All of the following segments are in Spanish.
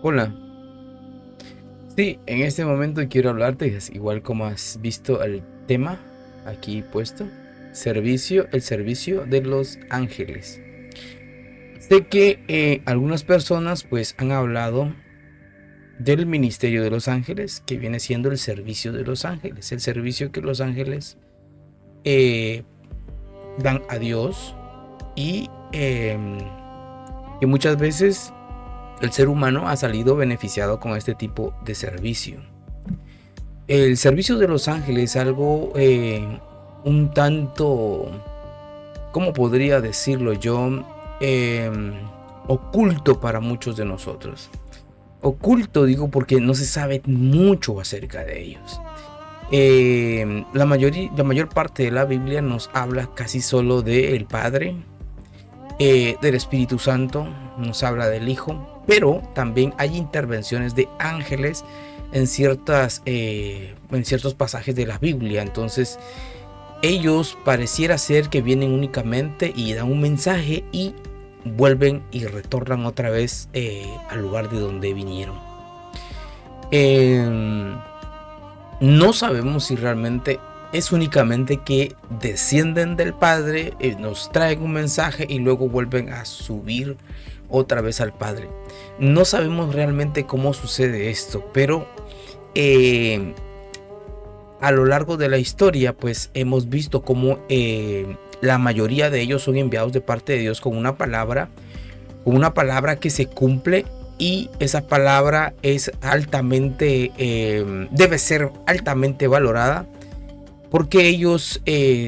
Hola, sí, en este momento quiero hablarte, igual como has visto el tema aquí puesto, el servicio de los ángeles. Sé que algunas personas pues han hablado del ministerio de los ángeles, que viene siendo el servicio de los ángeles, el servicio que los ángeles eh, dan a Dios y que muchas veces el ser humano ha salido beneficiado con este tipo de servicio. El servicio de los ángeles es algo un tanto, ¿cómo podría decirlo yo? Eh, Oculto para muchos de nosotros. Oculto digo porque no se sabe mucho acerca de ellos. La mayor parte de la Biblia nos habla casi solo del Padre, del Espíritu Santo, nos habla del Hijo, pero también hay intervenciones de ángeles en ciertos pasajes de la Biblia. Entonces ellos pareciera ser que vienen únicamente y dan un mensaje y vuelven y retornan otra vez al lugar de donde vinieron. No sabemos si realmente es únicamente que descienden del Padre, nos traen un mensaje y luego vuelven a subir otra vez al Padre. No sabemos realmente cómo sucede esto, pero eh, a lo largo de la historia pues hemos visto cómo la mayoría de ellos son enviados de parte de Dios con una palabra que se cumple, y esa palabra es altamente, debe ser altamente valorada, porque ellos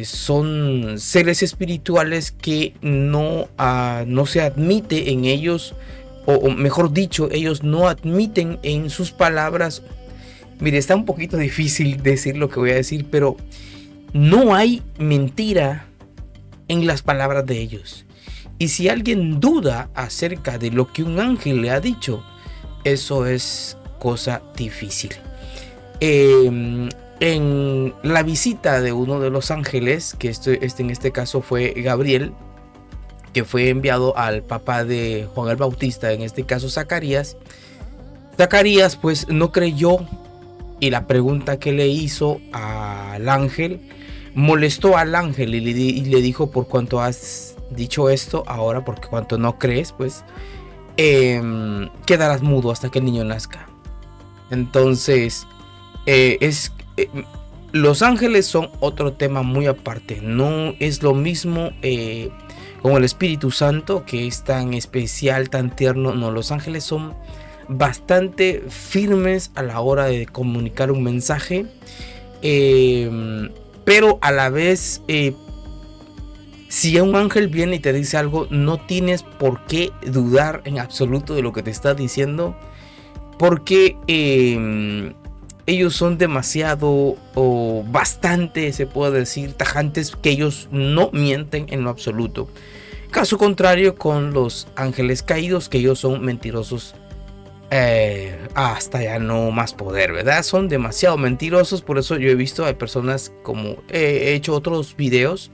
son seres espirituales que no se admite en ellos, o mejor dicho, ellos no admiten en sus palabras. Mire, está un poquito difícil decir lo que voy a decir, pero no hay mentira en las palabras de ellos. Y si alguien duda acerca de lo que un ángel le ha dicho, eso es cosa difícil. En la visita de uno de los ángeles, que en este caso fue Gabriel, que fue enviado al papá de Juan el Bautista, en este caso Zacarías, Zacarías pues no creyó, y la pregunta que le hizo al ángel molestó al ángel, y le dijo: por cuanto has dicho esto, ahora porque cuanto no crees, pues quedarás mudo hasta que el niño nazca. Entonces los ángeles son otro tema muy aparte. No es lo mismo con el Espíritu Santo, que es tan especial, tan tierno. No, los ángeles son bastante firmes a la hora de comunicar un mensaje, pero a la vez, si un ángel viene y te dice algo, no tienes por qué dudar en absoluto de lo que te está diciendo, porque ellos son demasiado, o bastante se puede decir, tajantes, que ellos no mienten en lo absoluto. Caso contrario con los ángeles caídos, que ellos son mentirosos hasta ya no más poder, ¿verdad? Son demasiado mentirosos. Por eso yo he visto, hay personas, como he hecho otros videos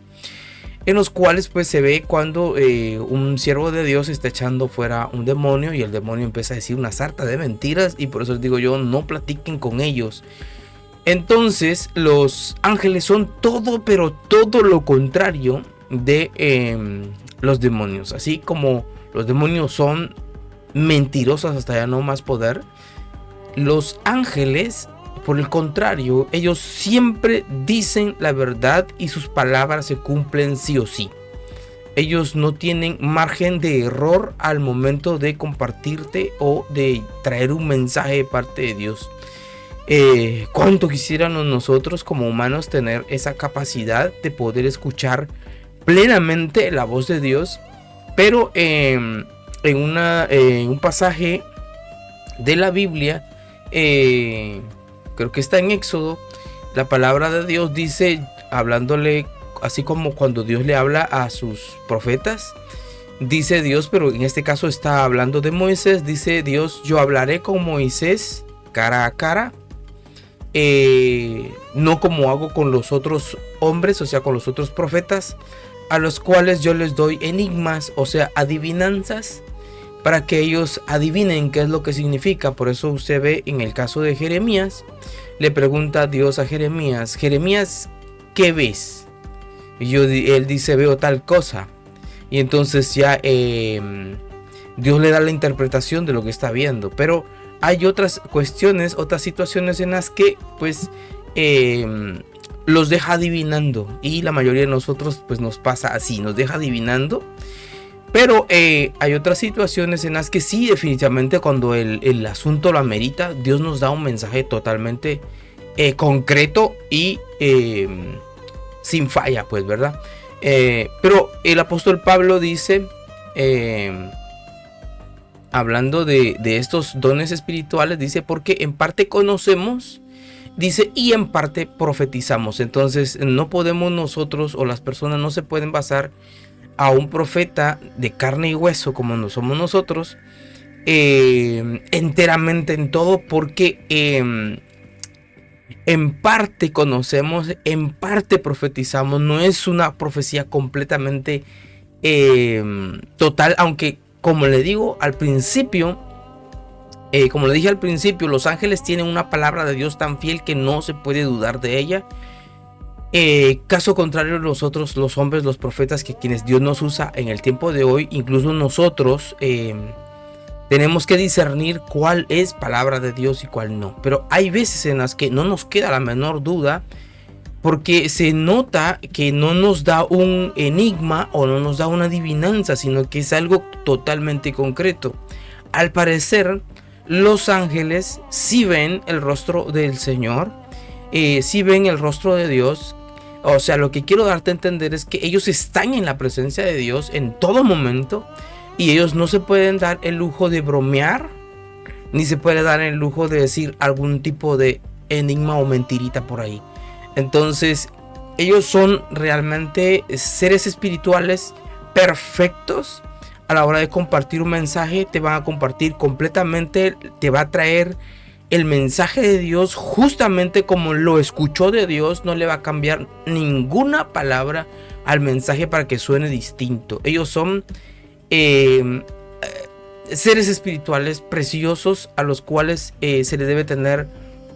en los cuales pues se ve cuando un siervo de Dios está echando fuera un demonio, y el demonio empieza a decir una sarta de mentiras, y por eso les digo yo: no platiquen con ellos. Entonces los ángeles son todo, pero todo lo contrario de los demonios. Así como los demonios son mentirosos hasta ya no más poder, los ángeles, por el contrario, ellos siempre dicen la verdad y sus palabras se cumplen sí o sí. Ellos no tienen margen de error al momento de compartirte o de traer un mensaje de parte de Dios. Cuánto quisiéramos nosotros como humanos tener esa capacidad de poder escuchar plenamente la voz de Dios, pero en un pasaje de la Biblia, creo que está en Éxodo, la palabra de Dios dice, hablándole así como cuando Dios le habla a sus profetas, dice Dios, pero en este caso está hablando de Moisés, dice Dios: yo hablaré con Moisés cara a cara, no como hago con los otros hombres, o sea, con los otros profetas, a los cuales yo les doy enigmas, o sea, adivinanzas, para que ellos adivinen qué es lo que significa. Por eso usted ve en el caso de Jeremías, le pregunta Dios a Jeremías: Jeremías, ¿qué ves? Y él dice: veo tal cosa. Y entonces ya Dios le da la interpretación de lo que está viendo. Pero hay otras cuestiones, otras situaciones en las que pues los deja adivinando, y la mayoría de nosotros pues nos pasa así, nos deja adivinando. Pero hay otras situaciones en las que sí, definitivamente, cuando el asunto lo amerita, Dios nos da un mensaje totalmente concreto y sin falla, pues, ¿verdad? Pero el apóstol Pablo dice, hablando de estos dones espirituales, dice: porque en parte conocemos, dice, y en parte profetizamos. Entonces no podemos nosotros, o las personas no se pueden basar a un profeta de carne y hueso como no somos nosotros, enteramente en todo, porque en parte conocemos, en parte profetizamos. No es una profecía completamente total, aunque como le digo al principio, como le dije al principio, los ángeles tienen una palabra de Dios tan fiel que no se puede dudar de ella. Caso contrario, nosotros, los hombres, los profetas, que quienes Dios nos usa en el tiempo de hoy, incluso nosotros tenemos que discernir cuál es palabra de Dios y cuál no. Pero hay veces en las que no nos queda la menor duda, porque se nota que no nos da un enigma o no nos da una adivinanza, sino que es algo totalmente concreto. Al parecer, los ángeles sí ven el rostro del Señor, sí ven el rostro de Dios. O sea, lo que quiero darte a entender es que ellos están en la presencia de Dios en todo momento, y ellos no se pueden dar el lujo de bromear, ni se puede dar el lujo de decir algún tipo de enigma o mentirita por ahí. Entonces, ellos son realmente seres espirituales perfectos. A la hora de compartir un mensaje, te van a compartir completamente, te va a traer el mensaje de Dios justamente como lo escuchó de Dios. No le va a cambiar ninguna palabra al mensaje para que suene distinto. Ellos son seres espirituales preciosos, a los cuales se le debe tener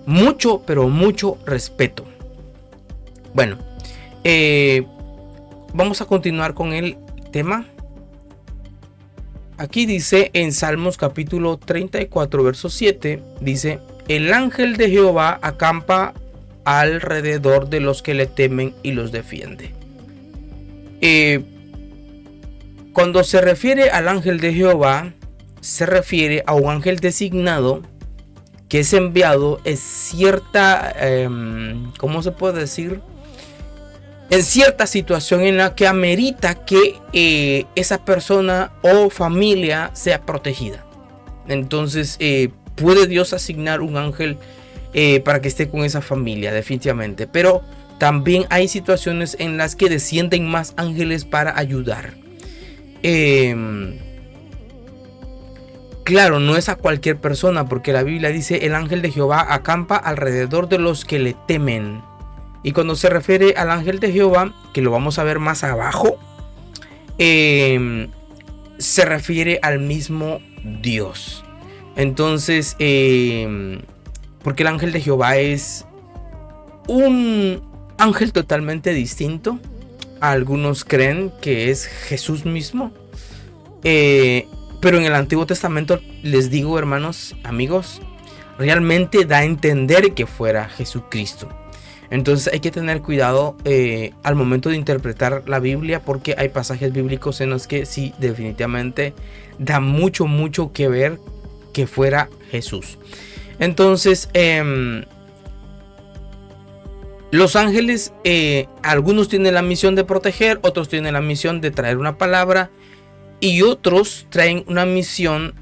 mucho, pero mucho respeto. Bueno, vamos a continuar con el tema. Aquí dice en Salmos capítulo 34 verso 7, dice: el ángel de Jehová acampa alrededor de los que le temen y los defiende. Cuando se refiere al ángel de Jehová, se refiere a un ángel designado que es enviado en cierta, ¿cómo se puede decir? En cierta situación en la que amerita que esa persona o familia sea protegida. Entonces puede Dios asignar un ángel para que esté con esa familia, definitivamente. Pero también hay situaciones en las que descienden más ángeles para ayudar. Claro, no es a cualquier persona, porque la Biblia dice: el ángel de Jehová acampa alrededor de los que le temen. Y cuando se refiere al ángel de Jehová, que lo vamos a ver más abajo, se refiere al mismo Dios. Entonces, porque el ángel de Jehová es un ángel totalmente distinto. Algunos creen que es Jesús mismo. Pero en el Antiguo Testamento, les digo, hermanos, amigos, realmente da a entender que fuera Jesucristo. Entonces hay que tener cuidado al momento de interpretar la Biblia, porque hay pasajes bíblicos en los que sí, definitivamente da mucho que ver que fuera Jesús. Entonces, los ángeles, algunos tienen la misión de proteger, otros tienen la misión de traer una palabra, y otros traen una misión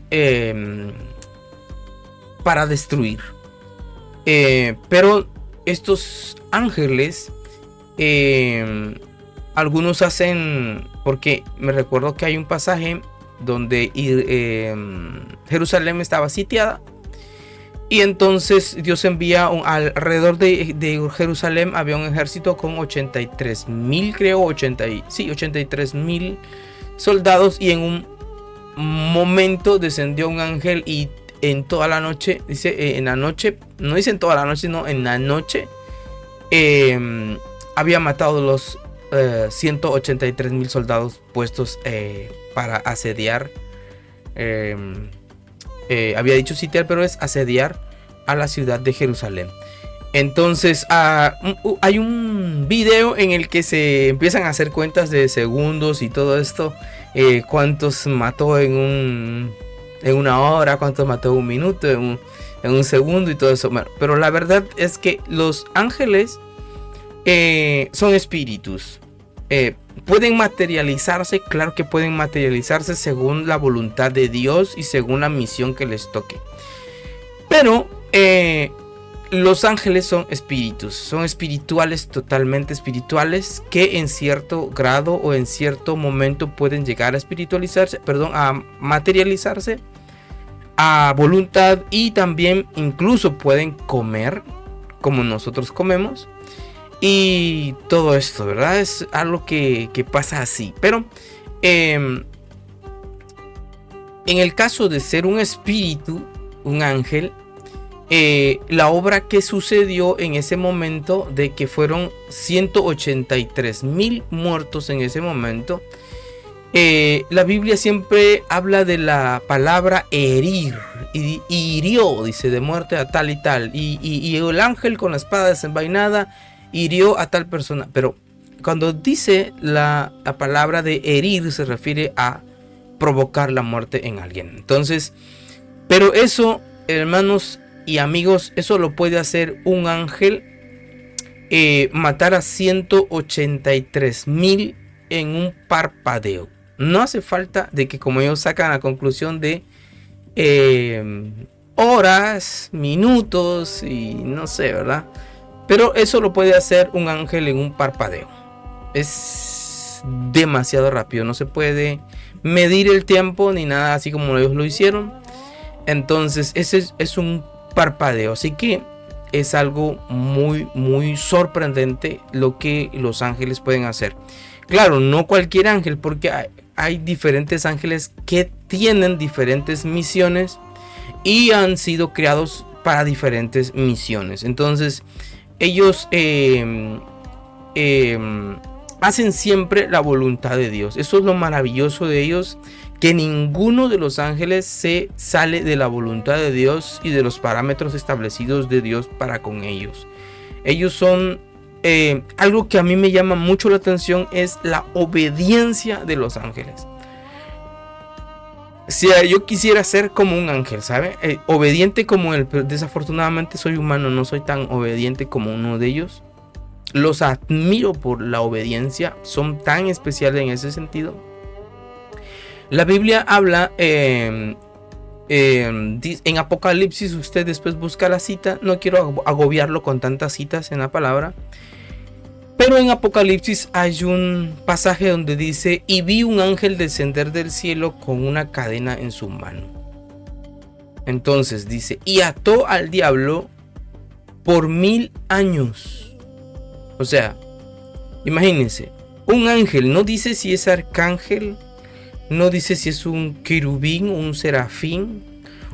para destruir. Pero estos ángeles, algunos hacen, porque me recuerdo que hay un pasaje donde Jerusalén estaba sitiada, y entonces Dios envía alrededor de Jerusalén había un ejército con 83,000, creo, 83,000 soldados, y en un momento descendió un ángel y en toda la noche, dice, en la noche, no dice en toda la noche, sino en la noche, había matado los 183,000 soldados puestos para asediar. Había dicho sitiar, pero es asediar a la ciudad de Jerusalén. Entonces hay un video en el que se empiezan a hacer cuentas de segundos y todo esto. Cuántos mató en una hora, cuántos mató en un minuto, en un segundo y todo eso. Pero la verdad es que los ángeles son espíritus. Pueden materializarse, claro que pueden materializarse según la voluntad de Dios y según la misión que les toque. Pero los ángeles son espíritus, son espirituales, totalmente espirituales, que en cierto grado o en cierto momento pueden llegar a a materializarse a voluntad, y también incluso pueden comer como nosotros comemos. Y todo esto, ¿verdad? Es algo que pasa así. Pero en el caso de ser un espíritu, un ángel, la obra que sucedió en ese momento, de que fueron 183,000 muertos en ese momento, la Biblia siempre habla de la palabra herir, y hirió, dice, de muerte a tal y tal, y el ángel con la espada desenvainada hirió a tal persona. Pero cuando dice la palabra de herir, se refiere a provocar la muerte en alguien. Entonces, pero eso, hermanos y amigos, eso lo puede hacer un ángel, matar a 183,000 en un parpadeo. No hace falta de que, como ellos sacan la conclusión de horas, minutos y no sé, ¿verdad? Pero eso lo puede hacer un ángel en un parpadeo. Es demasiado rápido. No se puede medir el tiempo ni nada así como ellos lo hicieron. Entonces ese es un parpadeo. Así que es algo muy, muy sorprendente lo que los ángeles pueden hacer. Claro, no cualquier ángel, porque hay diferentes ángeles que tienen diferentes misiones y han sido creados para diferentes misiones. Entonces ellos hacen siempre la voluntad de Dios. Eso es lo maravilloso de ellos, que ninguno de los ángeles se sale de la voluntad de Dios y de los parámetros establecidos de Dios para con ellos. Ellos son algo que a mí me llama mucho la atención, es la obediencia de los ángeles. Si yo quisiera ser como un ángel, ¿sabe? Obediente como él, pero desafortunadamente soy humano, no soy tan obediente como uno de ellos. Los admiro por la obediencia, son tan especiales en ese sentido. La Biblia habla en Apocalipsis, usted después busca la cita, no quiero agobiarlo con tantas citas en la palabra. Pero en Apocalipsis hay un pasaje donde dice: y vi un ángel descender del cielo con una cadena en su mano. Entonces dice: y ató al diablo por 1000 años. O sea, imagínense, un ángel, no dice si es arcángel, no dice si es un querubín, un serafín,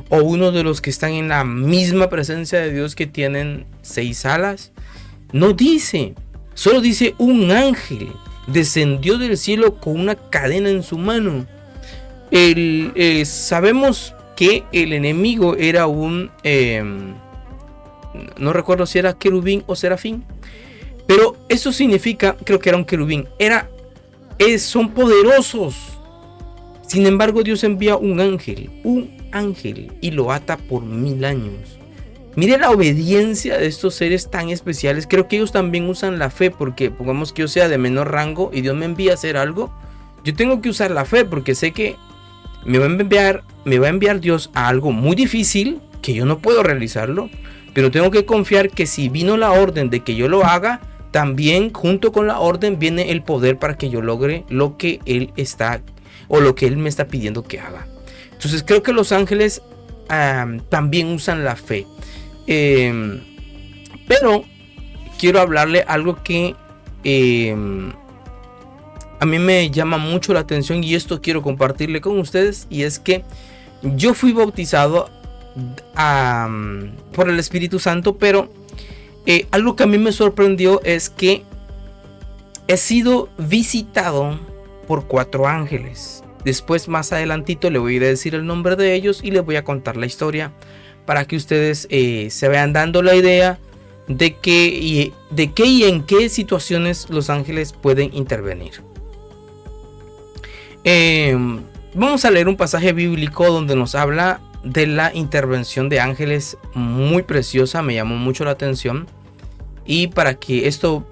o uno de los que están en la misma presencia de Dios, que tienen 6 alas. No dice. Solo dice un ángel descendió del cielo con una cadena en su mano. Sabemos que el enemigo era un... no recuerdo si era querubín o serafín. Pero eso significa, creo que era un querubín. Son poderosos. Sin embargo, Dios envía un ángel, y lo ata por 1000 años. Mire la obediencia de estos seres tan especiales. Creo que ellos también usan la fe, porque pongamos que yo sea de menor rango y Dios me envía a hacer algo, yo tengo que usar la fe, porque sé que me va a enviar Dios a algo muy difícil, que yo no puedo realizarlo, pero tengo que confiar que si vino la orden de que yo lo haga, también junto con la orden viene el poder para que yo logre lo que Él está, o lo que Él me está pidiendo que haga. Entonces creo que los ángeles también usan la fe. Pero quiero hablarle algo que a mí me llama mucho la atención y esto quiero compartirle con ustedes, y es que yo fui bautizado por el Espíritu Santo, pero algo que a mí me sorprendió es que he sido visitado por 4 ángeles. Después, más adelantito, le voy a ir a decir el nombre de ellos y les voy a contar la historia para que ustedes se vayan dando la idea de qué y en qué situaciones los ángeles pueden intervenir. Vamos a leer un pasaje bíblico donde nos habla de la intervención de ángeles muy preciosa, me llamó mucho la atención, y para que esto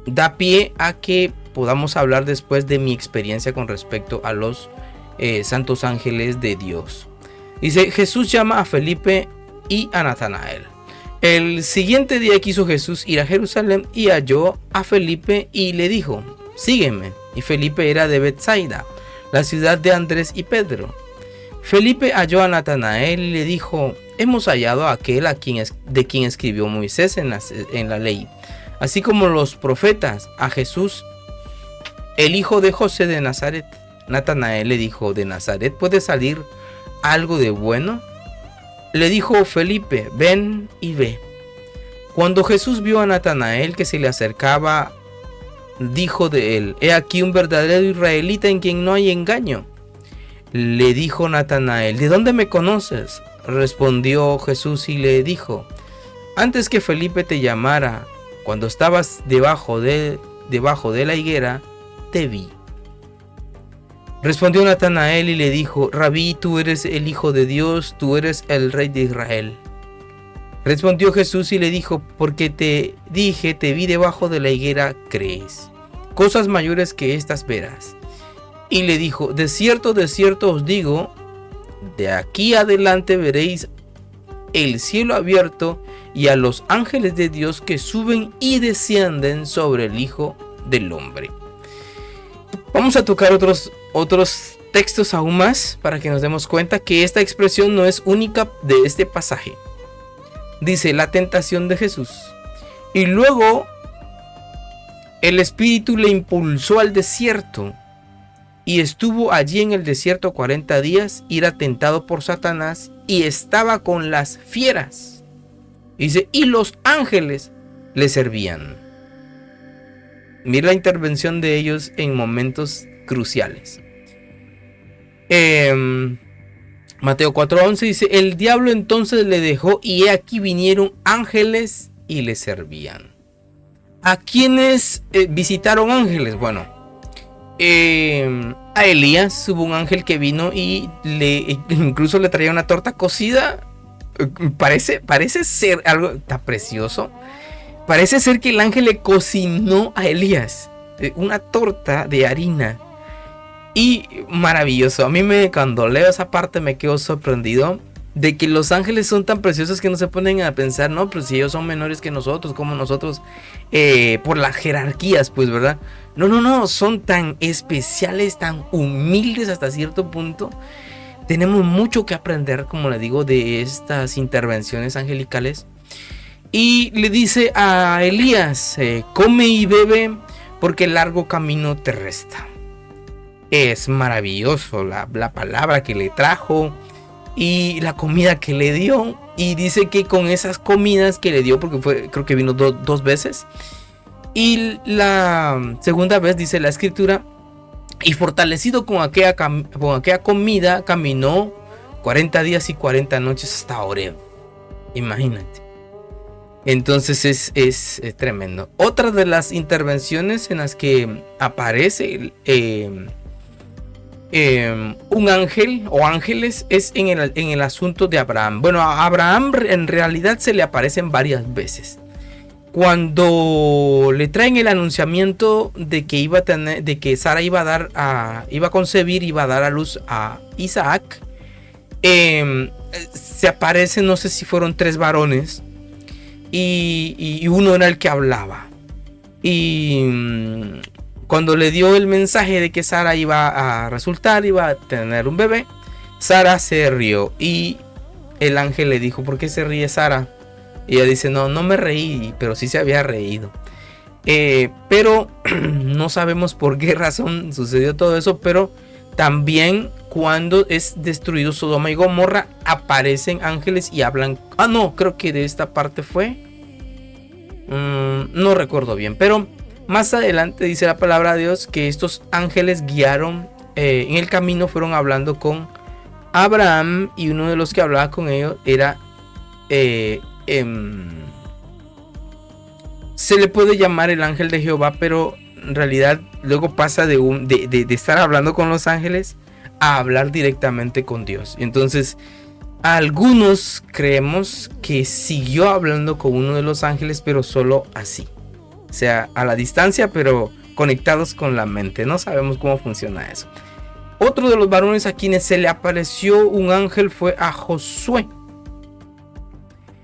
da pie a que podamos hablar después de mi experiencia con respecto a los santos ángeles de Dios. Dice: Jesús llama a Felipe y a Natanael. El siguiente día quiso Jesús ir a Jerusalén y halló a Felipe y le dijo: sígueme. Y Felipe era de Betsaida, la ciudad de Andrés y Pedro. Felipe halló a Natanael y le dijo: hemos hallado a aquel de quien escribió Moisés en la ley, así como los profetas, a Jesús, el hijo de José de Nazaret. Natanael le dijo: ¿de Nazaret puede salir algo de bueno? Le dijo Felipe: ven y ve. Cuando Jesús vio a Natanael que se le acercaba, dijo de él: he aquí un verdadero israelita en quien no hay engaño. Le dijo Natanael: ¿de dónde me conoces? Respondió Jesús y le dijo: antes que Felipe te llamara, cuando estabas debajo de la higuera, te vi. Respondió Natanael y le dijo: Rabí, tú eres el Hijo de Dios, tú eres el Rey de Israel. Respondió Jesús y le dijo: porque te dije, te vi debajo de la higuera, ¿crees? Cosas mayores que estas verás. Y le dijo: de cierto os digo, de aquí adelante veréis el cielo abierto y a los ángeles de Dios que suben y descienden sobre el Hijo del Hombre. Vamos a tocar otros textos aún más para que nos demos cuenta que esta expresión no es única de este pasaje. Dice: la tentación de Jesús. Y luego el Espíritu le impulsó al desierto y estuvo allí en el desierto 40 días y era tentado por Satanás y estaba con las fieras. Dice: y los ángeles le servían. Mira la intervención de ellos en momentos cruciales. Mateo 4:11 dice: el diablo entonces le dejó y he aquí vinieron ángeles y le servían. ¿A quiénes visitaron ángeles? Bueno, a Elías hubo un ángel que vino y incluso le traía una torta cocida. Parece ser algo tan precioso. Parece ser que el ángel le cocinó a Elías una torta de harina. Y maravilloso. A mí cuando leo esa parte me quedo sorprendido de que los ángeles son tan preciosos que no se ponen a pensar, no, pues si ellos son menores que nosotros, como nosotros, por las jerarquías, pues, ¿verdad? No, son tan especiales, tan humildes hasta cierto punto. Tenemos mucho que aprender, como le digo, de estas intervenciones angelicales. Y le dice a Elías: come y bebe, porque el largo camino te resta. Es maravilloso la palabra que le trajo y la comida que le dio. Y dice que con esas comidas que le dio, porque creo que vino dos veces, y la segunda vez dice la escritura: y fortalecido con aquella comida, caminó 40 días y 40 noches hasta Horeb. Imagínate. Entonces es tremendo. Otra de las intervenciones en las que aparece un ángel o ángeles es en el asunto de Abraham. Bueno, a Abraham en realidad se le aparecen varias veces. Cuando le traen el anunciamiento de que Sara iba a concebir, iba a dar a luz a Isaac, se aparecen, no sé si fueron 3 varones. Y uno era el que hablaba. Y cuando le dio el mensaje de que Sara iba a tener un bebé, Sara se rió. Y el ángel le dijo: ¿por qué se ríe Sara? Y ella dice: no me reí, pero sí se había reído. Pero no sabemos por qué razón sucedió todo eso. Pero también cuando es destruido Sodoma y Gomorra, aparecen ángeles y hablan. No, creo que de esta parte fue. No recuerdo bien, pero más adelante dice la palabra de Dios que estos ángeles guiaron en el camino, fueron hablando con Abraham, y uno de los que hablaba con ellos era se le puede llamar el ángel de Jehová, pero en realidad luego pasa de estar hablando con los ángeles a hablar directamente con Dios. Entonces algunos creemos que siguió hablando con uno de los ángeles, pero solo así, o sea, a la distancia, pero conectados con la mente. No sabemos cómo funciona eso. Otro de los varones a quienes se le apareció un ángel fue a Josué.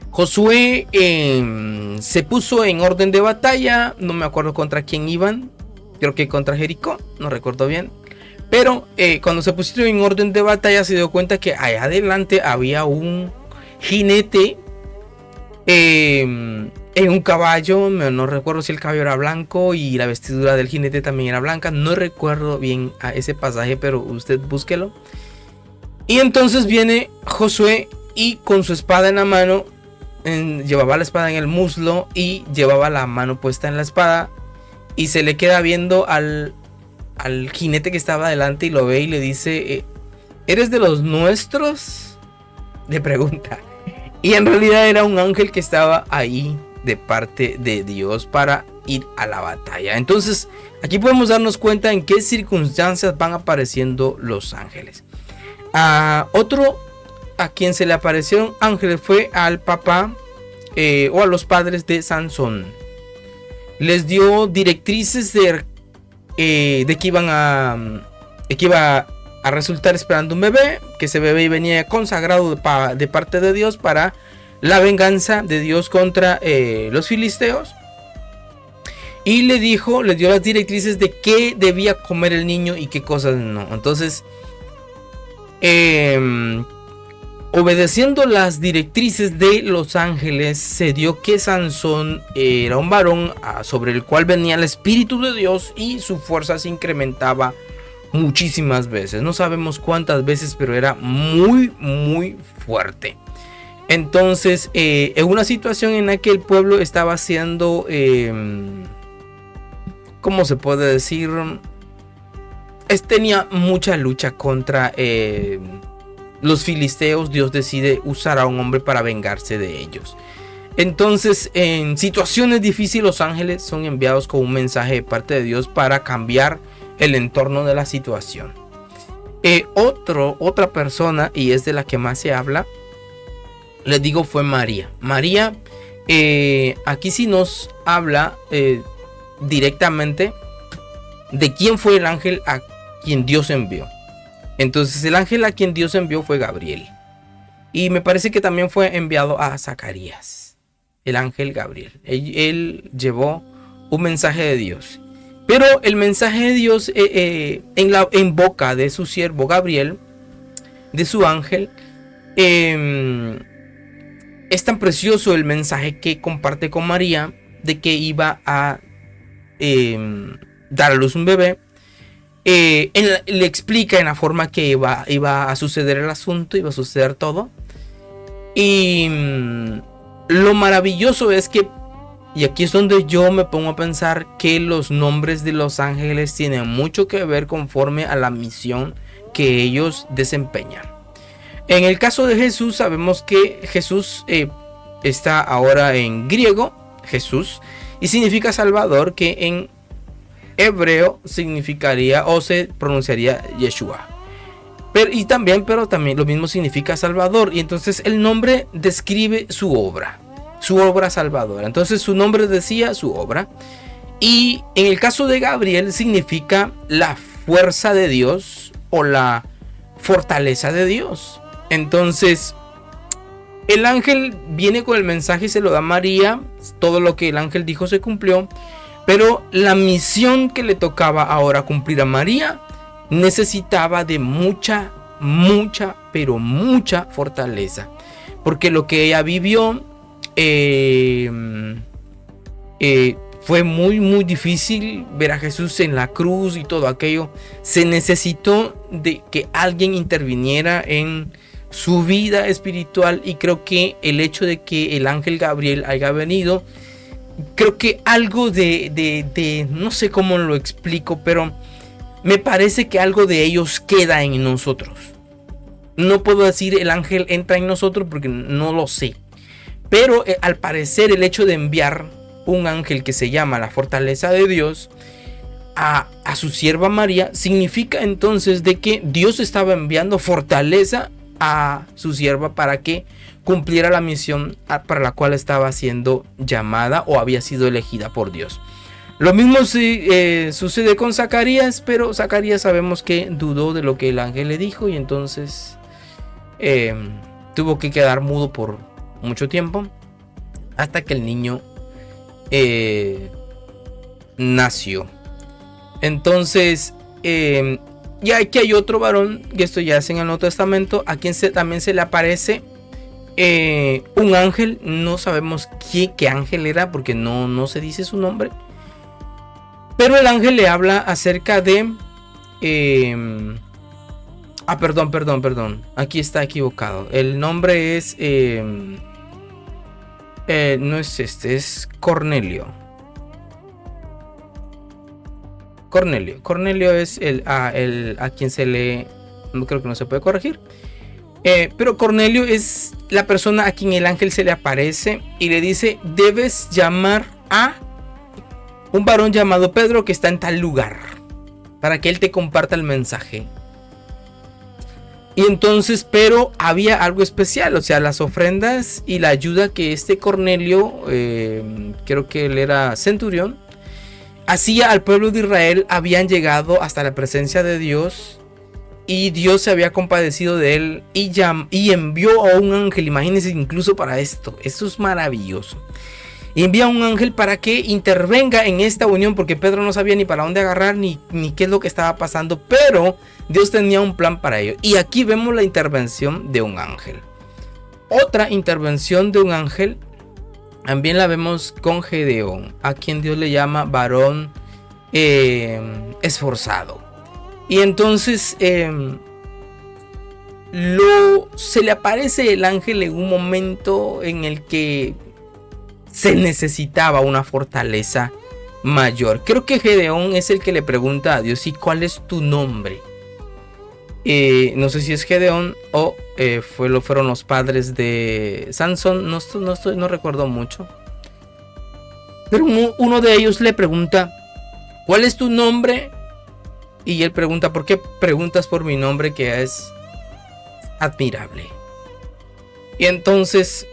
Josué se puso en orden de batalla. No me acuerdo contra quién iban. Creo que contra Jericó, no recuerdo bien. Pero cuando se pusieron en orden de batalla, se dio cuenta que allá adelante había un jinete en un caballo. No recuerdo si el caballo era blanco y la vestidura del jinete también era blanca. No recuerdo bien a ese pasaje, pero usted búsquelo. Y entonces viene Josué y con su espada en la mano, llevaba la espada en el muslo y llevaba la mano puesta en la espada, y se le queda viendo al jinete que estaba adelante y lo ve y le dice: ¿eres de los nuestros?, le pregunta. Y en realidad era un ángel que estaba ahí de parte de Dios para ir a la batalla. Entonces aquí podemos darnos cuenta en qué circunstancias van apareciendo los ángeles. Otro a quien se le aparecieron ángeles fue al papá o a los padres de Sansón. Les dio directrices de que iba a resultar esperando un bebé, que ese bebé venía consagrado de parte de Dios para la venganza de Dios contra los filisteos. Y le dio las directrices de qué debía comer el niño y qué cosas no. Entonces, obedeciendo las directrices de los ángeles, se dio que Sansón era un varón sobre el cual venía el Espíritu de Dios y su fuerza se incrementaba muchísimas veces. No sabemos cuántas veces, pero era muy, muy fuerte. Entonces, en una situación en la que el pueblo estaba siendo, ¿cómo se puede decir? Tenía mucha lucha contra los filisteos. Dios decide usar a un hombre para vengarse de ellos. Entonces, en situaciones difíciles, los ángeles son enviados con un mensaje de parte de Dios para cambiar el entorno de la situación. Otra persona, y es de la que más se habla, les digo, fue María. María, aquí sí nos habla directamente de quién fue el ángel a quien Dios envió. Entonces, el ángel a quien Dios envió fue Gabriel. Y me parece que también fue enviado a Zacarías, el ángel Gabriel. Él llevó un mensaje de Dios. Pero el mensaje de Dios en boca de su siervo Gabriel, de su ángel, es tan precioso el mensaje que comparte con María de que iba a dar a luz un bebé. Le explica en la forma que iba a suceder el asunto, iba a suceder todo. Y lo maravilloso es que, y aquí es donde yo me pongo a pensar, que los nombres de los ángeles tienen mucho que ver conforme a la misión que ellos desempeñan. En el caso de Jesús, sabemos que Jesús está ahora en griego, Jesús, y significa Salvador, que en hebreo significaría o se pronunciaría Yeshua. Pero también lo mismo significa Salvador. Y entonces el nombre describe su obra salvadora. Entonces su nombre decía su obra. Y en el caso de Gabriel significa la fuerza de Dios o la fortaleza de Dios. Entonces el ángel viene con el mensaje y se lo da a María. Todo lo que el ángel dijo se cumplió. Pero la misión que le tocaba ahora cumplir a María necesitaba de mucha fortaleza. Porque lo que ella vivió fue muy difícil ver a Jesús en la cruz y todo aquello. Se necesitó de que alguien interviniera en su vida espiritual, y creo que el hecho de que el ángel Gabriel haya venido, creo que algo de no sé cómo lo explico, pero me parece que algo de ellos queda en nosotros. No puedo decir el ángel entra en nosotros porque no lo sé, pero al parecer el hecho de enviar un ángel que se llama la fortaleza de Dios a su sierva María significa entonces de que Dios estaba enviando fortaleza a su sierva para que cumpliera la misión para la cual estaba siendo llamada o había sido elegida por Dios. Lo mismo sucede con Zacarías, pero Zacarías sabemos que dudó de lo que el ángel le dijo, y entonces tuvo que quedar mudo por mucho tiempo hasta que el niño nació. Entonces y aquí hay otro varón, y esto ya es en el Nuevo Testamento, a quien también se le aparece un ángel. No sabemos qué ángel era porque no se dice su nombre, pero el ángel le habla acerca de perdón, aquí está equivocado. El nombre es no es es Cornelio. Cornelio es a quien se le... Creo que no se puede corregir. Pero Cornelio es la persona a quien el ángel se le aparece y le dice: debes llamar a un varón llamado Pedro que está en tal lugar, para que él te comparta el mensaje. Y entonces, pero había algo especial, o sea, las ofrendas y la ayuda que este Cornelio, creo que él era centurión, hacía al pueblo de Israel, habían llegado hasta la presencia de Dios, y Dios se había compadecido de él y envió a un ángel. Imagínense, incluso para esto es maravilloso. Y envía a un ángel para que intervenga en esta unión, porque Pedro no sabía ni para dónde agarrar ni qué es lo que estaba pasando, pero Dios tenía un plan para ello. Y aquí vemos la intervención de un ángel. Otra intervención de un ángel también la vemos con Gedeón, a quien Dios le llama varón esforzado. Y entonces se le aparece el ángel en un momento en el que se necesitaba una fortaleza mayor. Creo que Gedeón es el que le pregunta a Dios: ¿y cuál es tu nombre? No sé si es Gedeón o fueron los padres de Sansón. No recuerdo mucho. Pero uno de ellos le pregunta: ¿cuál es tu nombre? Y él pregunta: ¿por qué preguntas por mi nombre, que es admirable? Y entonces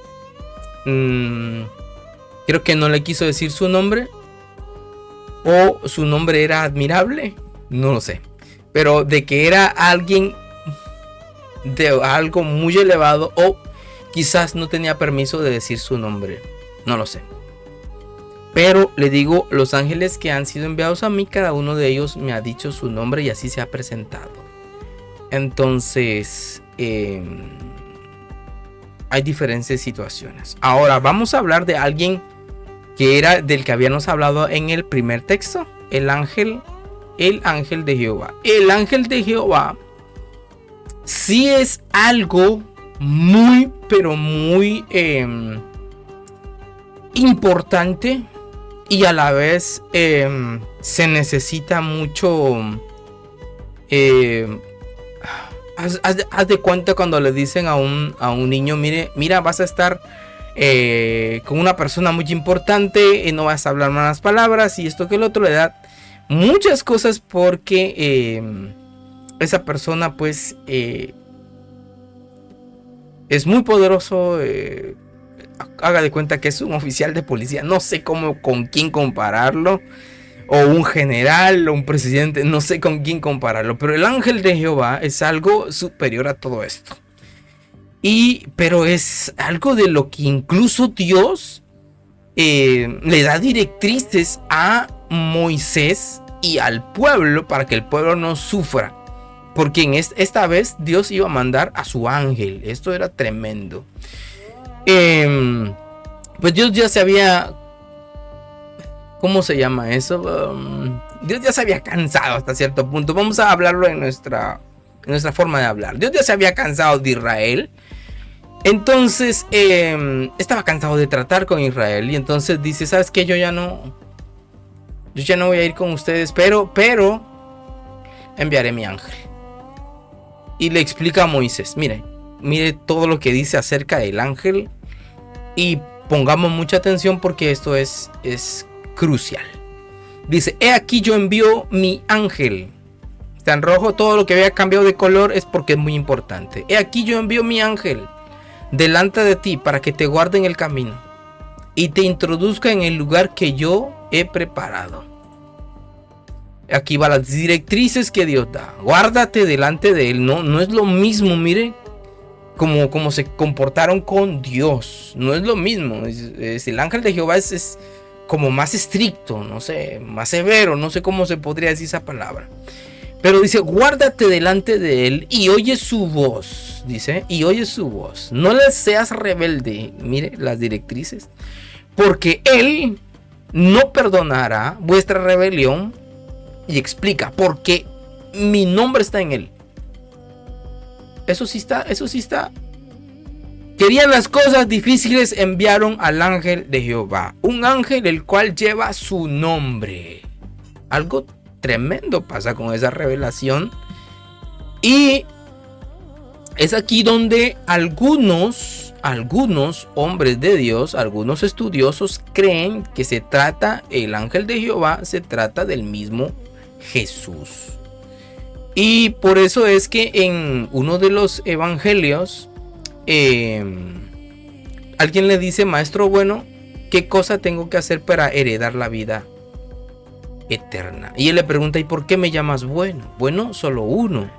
creo que no le quiso decir su nombre, o su nombre era admirable, no lo sé. Pero de que era alguien de algo muy elevado, o quizás no tenía permiso de decir su nombre, no lo sé. Pero le digo, los ángeles que han sido enviados a mí, cada uno de ellos me ha dicho su nombre y así se ha presentado. Entonces hay diferentes situaciones. Ahora vamos a hablar de alguien que era del que habíamos hablado en el primer texto, el ángel de Jehová. El ángel de Jehová sí es algo muy, pero muy importante, y a la vez se necesita mucho. Haz de cuenta cuando le dicen a un niño: mira, vas a estar con una persona muy importante y no vas a hablar malas palabras y esto que el otro. Le da muchas cosas porque esa persona pues es muy poderoso. Haga de cuenta que es un oficial de policía, no sé con quién compararlo, o un general o un presidente, no sé con quién compararlo, pero el ángel de Jehová es algo superior a todo esto. Pero es algo de lo que incluso Dios le da directrices a Moisés y al pueblo para que el pueblo no sufra, porque esta vez Dios iba a mandar a su ángel. Esto era tremendo. Pues Dios ya se había ¿cómo se llama eso? Dios ya se había cansado hasta cierto punto. Vamos a hablarlo en nuestra forma de hablar. Dios ya se había cansado de Israel. Entonces estaba cansado de tratar con Israel. Y entonces dice, ¿sabes qué? Yo ya no voy a ir con ustedes, pero enviaré mi ángel. Y le explica a Moisés, mire todo lo que dice acerca del ángel. Y pongamos mucha atención porque esto es crucial. Dice, he aquí yo envío mi ángel. Está en rojo, todo lo que había cambiado de color es porque es muy importante. He aquí yo envío mi ángel delante de ti para que te guarde en el camino y te introduzca en el lugar que yo he preparado. Aquí van las directrices que Dios da. Guárdate delante de él. No es lo mismo, mire, como se comportaron con Dios. No es lo mismo. El ángel de Jehová es como más estricto, no sé, más severo, no sé cómo se podría decir esa palabra. Pero dice, guárdate delante de él y oye su voz. Dice, y oye su voz. No le seas rebelde. Mire las directrices. Porque él no perdonará vuestra rebelión. Y explica, porque mi nombre está en él. Eso sí está. Querían las cosas difíciles, enviaron al ángel de Jehová. Un ángel el cual lleva su nombre. Algo tremendo pasa con esa revelación. Y es aquí donde algunos hombres de Dios, algunos estudiosos creen que el ángel de Jehová se trata del mismo Jesús. Y por eso es que en uno de los evangelios alguien le dice, maestro bueno, ¿qué cosa tengo que hacer para heredar la vida eterna? Y él le pregunta, ¿y por qué me llamas bueno? Bueno, solo uno,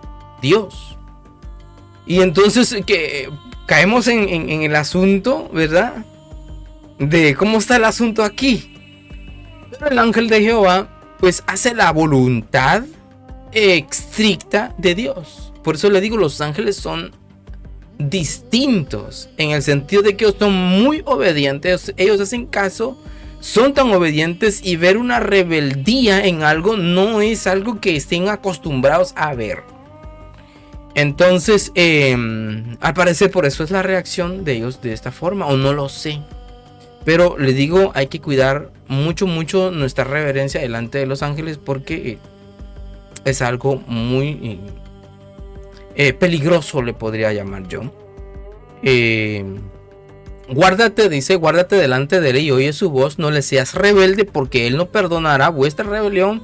Dios. Y entonces que caemos en el asunto, ¿verdad? De cómo está el asunto aquí. Pero el ángel de Jehová pues hace la voluntad estricta de Dios. Por eso le digo, los ángeles son distintos en el sentido de que ellos son muy obedientes. Ellos hacen caso, son tan obedientes, y ver una rebeldía en algo no es algo que estén acostumbrados a ver. Entonces al parecer por eso es la reacción de ellos de esta forma, o no lo sé. Pero le digo, hay que cuidar mucho nuestra reverencia delante de los ángeles, porque es algo muy peligroso, le podría llamar yo. Guárdate delante de él y oye su voz, no le seas rebelde, porque él no perdonará vuestra rebelión,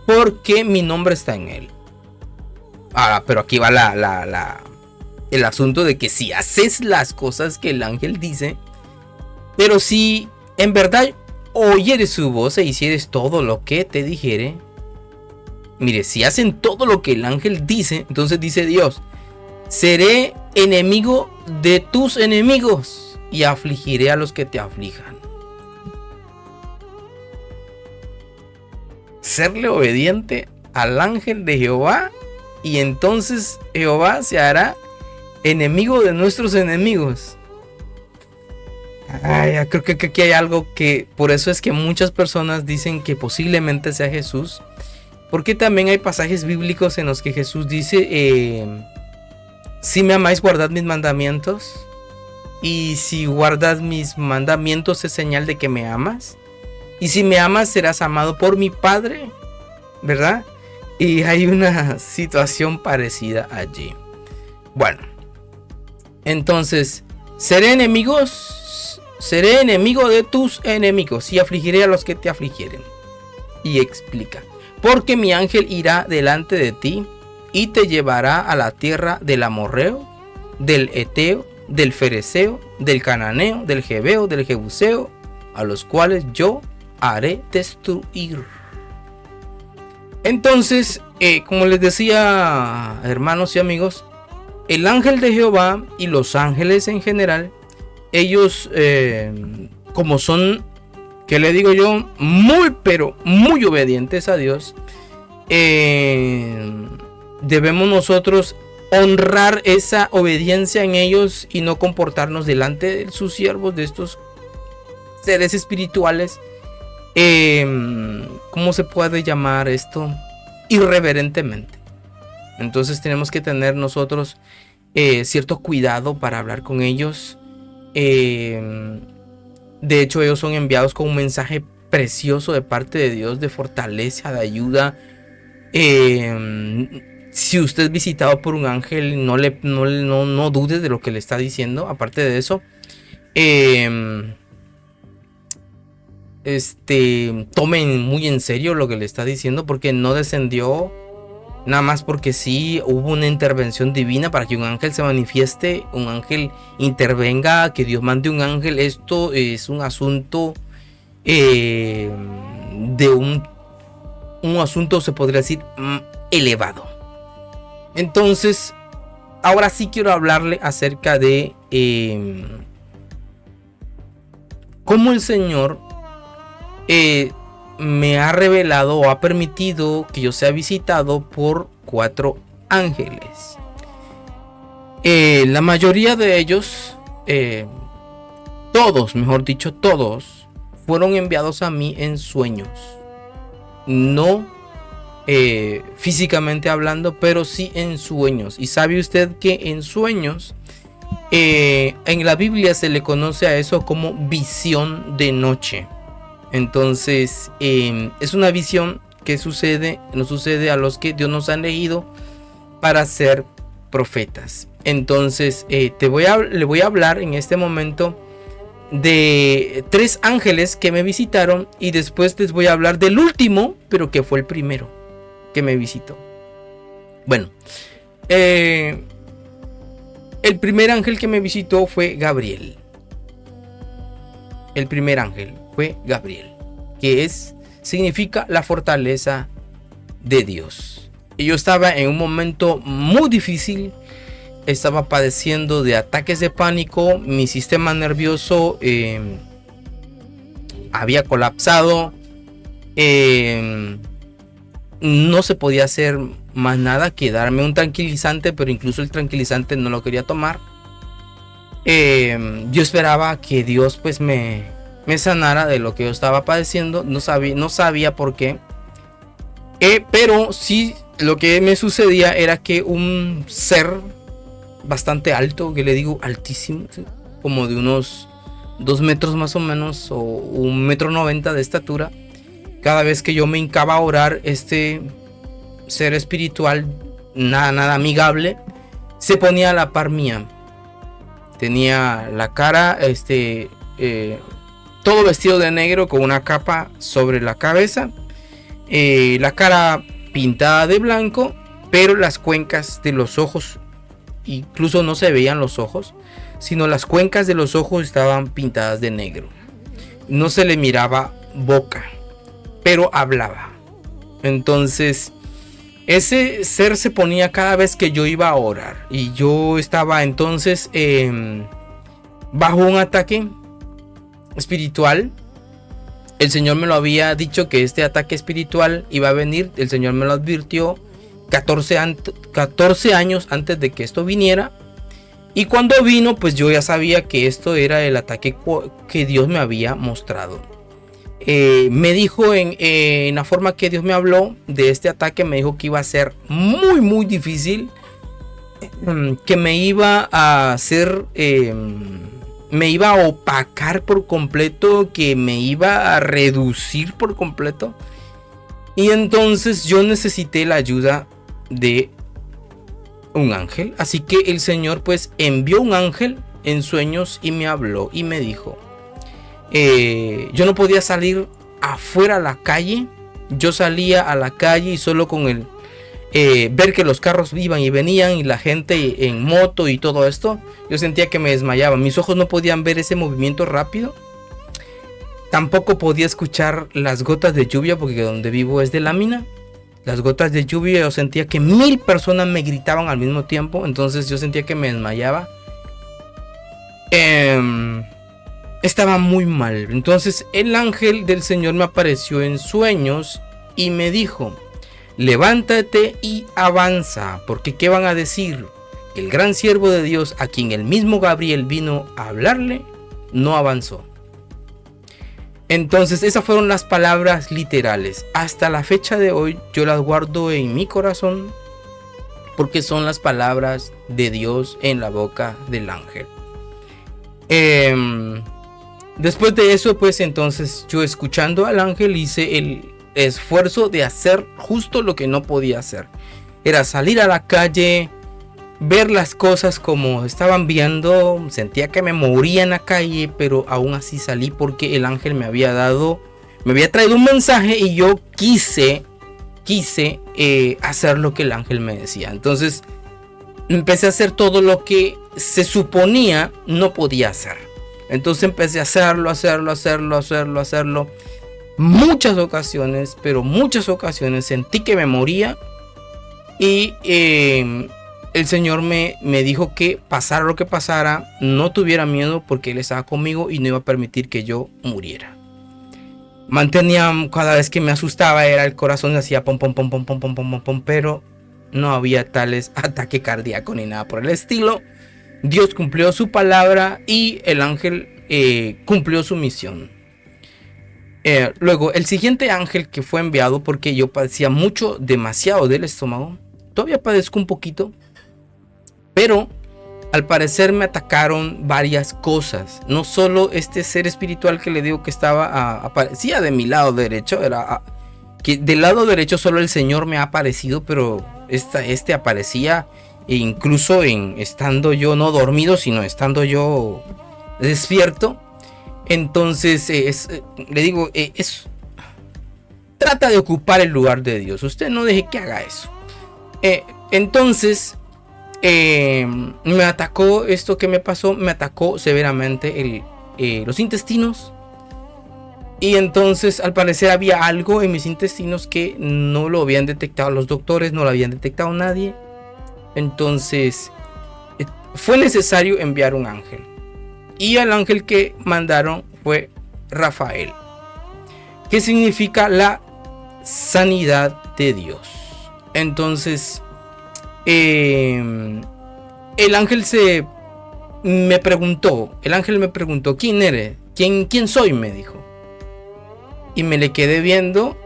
porque mi nombre está en él. Ahora, pero aquí va el asunto de que si haces las cosas que el ángel dice, pero si en verdad oyeres su voz e hicieres todo lo que te dijere, mire, si hacen todo lo que el ángel dice, entonces dice Dios, seré enemigo de tus enemigos y afligiré a los que te aflijan. Serle obediente al ángel de Jehová, y entonces Jehová se hará enemigo de nuestros enemigos. Creo que aquí hay algo que por eso es que muchas personas dicen que posiblemente sea Jesús, porque también hay pasajes bíblicos en los que Jesús dice, si me amáis, guardad mis mandamientos, y si guardas mis mandamientos es señal de que me amas, y si me amas serás amado por mi Padre, ¿verdad? Y hay una situación parecida allí. Bueno, entonces seré enemigo de tus enemigos y afligiré a los que te afligieren. Y explica, porque mi ángel irá delante de ti y te llevará a la tierra del amorreo, del eteo, del fereceo, del cananeo, del jebeo, del jebuseo, a los cuales yo haré destruir. Entonces, como les decía, hermanos y amigos, el ángel de Jehová y los ángeles en general, ellos como son, que le digo yo, muy pero muy obedientes a Dios, debemos nosotros honrar esa obediencia en ellos y no comportarnos delante de sus siervos, de estos seres espirituales, ¿cómo se puede llamar esto? Irreverentemente. Entonces tenemos que tener nosotros cierto cuidado para hablar con ellos. De hecho, ellos son enviados con un mensaje precioso de parte de Dios, de fortaleza, de ayuda. Si usted es visitado por un ángel, no dude de lo que le está diciendo. Aparte de eso, tomen muy en serio lo que le está diciendo, porque no descendió nada más porque sí. Hubo una intervención divina para que un ángel se manifieste, un ángel intervenga, que Dios mande un ángel. Esto es un asunto de un asunto, se podría decir, elevado. Entonces, ahora sí quiero hablarle acerca de cómo el Señor me ha revelado o ha permitido que yo sea visitado por 4 ángeles. La mayoría de ellos, todos, mejor dicho, todos fueron enviados a mí en sueños. No físicamente hablando, pero sí en sueños. Y sabe usted que en sueños, en la Biblia se le conoce a eso como visión de noche. Entonces es una visión que nos sucede a los que Dios nos ha elegido para ser profetas. Entonces le voy a hablar en este momento de 3 ángeles que me visitaron, y después les voy a hablar del último, pero que fue el primero que me visitó. Bueno, el primer ángel que me visitó fue Gabriel. El primer ángel fue Gabriel, que significa la fortaleza de Dios. Y yo estaba en un momento muy difícil. Estaba padeciendo de ataques de pánico. Mi sistema nervioso había colapsado. No se podía hacer más nada que darme un tranquilizante, pero incluso el tranquilizante no lo quería tomar. Yo esperaba que Dios pues me sanara de lo que yo estaba padeciendo. No sabía por qué. Pero sí, lo que me sucedía era que un ser bastante alto, que le digo altísimo, ¿sí?, como de unos 2 metros más o menos, o 1,90 m de estatura, cada vez que yo me hincaba a orar, este ser espiritual, nada amigable, se ponía a la par mía. Tenía la cara, todo vestido de negro, con una capa sobre la cabeza, la cara pintada de blanco, pero las cuencas de los ojos, incluso no se veían los ojos, sino las cuencas de los ojos estaban pintadas de negro. No se le miraba boca, pero hablaba. Entonces ese ser se ponía cada vez que yo iba a orar, y yo estaba entonces bajo un ataque espiritual. El Señor me lo había dicho, que este ataque espiritual iba a venir. El Señor me lo advirtió 14 años antes de que esto viniera. Y cuando vino, pues yo ya sabía que esto era el ataque que Dios me había mostrado. Me dijo en la forma que Dios me habló de este ataque, me dijo que iba a ser muy muy difícil, que me iba a hacer, me iba a opacar por completo, que me iba a reducir por completo. Y entonces yo necesité la ayuda de un ángel. Así que el Señor pues envió un ángel en sueños y me habló y me dijo, yo no podía salir afuera a la calle. Yo salía a la calle y solo con el ver que los carros iban y venían y la gente en moto y todo esto, yo sentía que me desmayaba. Mis ojos no podían ver ese movimiento rápido. Tampoco podía escuchar las gotas de lluvia, porque donde vivo es de lámina. Las gotas de lluvia, yo sentía que 1000 personas me gritaban al mismo tiempo. Entonces yo sentía que me desmayaba. Estaba muy mal. Entonces el ángel del Señor me apareció en sueños y me dijo, levántate y avanza, porque ¿qué van a decir? Que el gran siervo de Dios, a quien el mismo Gabriel vino a hablarle, no avanzó. Entonces esas fueron las palabras literales. Hasta la fecha de hoy yo las guardo en mi corazón porque son las palabras de Dios en la boca del ángel. Después de eso, pues entonces yo, escuchando al ángel, hice el esfuerzo de hacer justo lo que no podía hacer. Era salir a la calle, ver las cosas como estaban viendo. Sentía que me moría en la calle, pero aún así salí porque el ángel me había traído un mensaje y yo quise hacer lo que el ángel me decía. Entonces empecé a hacer todo lo que se suponía no podía hacer. Entonces empecé a hacerlo. Muchas ocasiones, pero muchas ocasiones sentí que me moría. Y el Señor me dijo que pasara lo que pasara, no tuviera miedo porque Él estaba conmigo y no iba a permitir que yo muriera. Mantenía, cada vez que me asustaba, era el corazón hacía pom pom pom pom pom pom pom pom, pero no había tales ataque cardíaco ni nada por el estilo. Dios cumplió su palabra y el ángel cumplió su misión. Luego, el siguiente ángel que fue enviado, porque yo padecía demasiado del estómago. Todavía padezco un poquito, pero al parecer me atacaron varias cosas. No solo este ser espiritual que le digo que aparecía de mi lado derecho, que del lado derecho solo el Señor me ha aparecido, pero este aparecía incluso estando yo no dormido, sino estando yo despierto. Entonces le digo, trata de ocupar el lugar de Dios. Usted no deje que haga eso. Entonces me atacó esto que me pasó. Me atacó severamente los intestinos. Y entonces al parecer había algo en mis intestinos que no lo habían detectado los doctores, no lo habían detectado nadie. Entonces fue necesario enviar un ángel. Y el ángel que mandaron fue Rafael, que significa la sanidad de Dios. Entonces el ángel me preguntó, ¿quién eres? ¿Quién soy? Me dijo. Y me le quedé viendo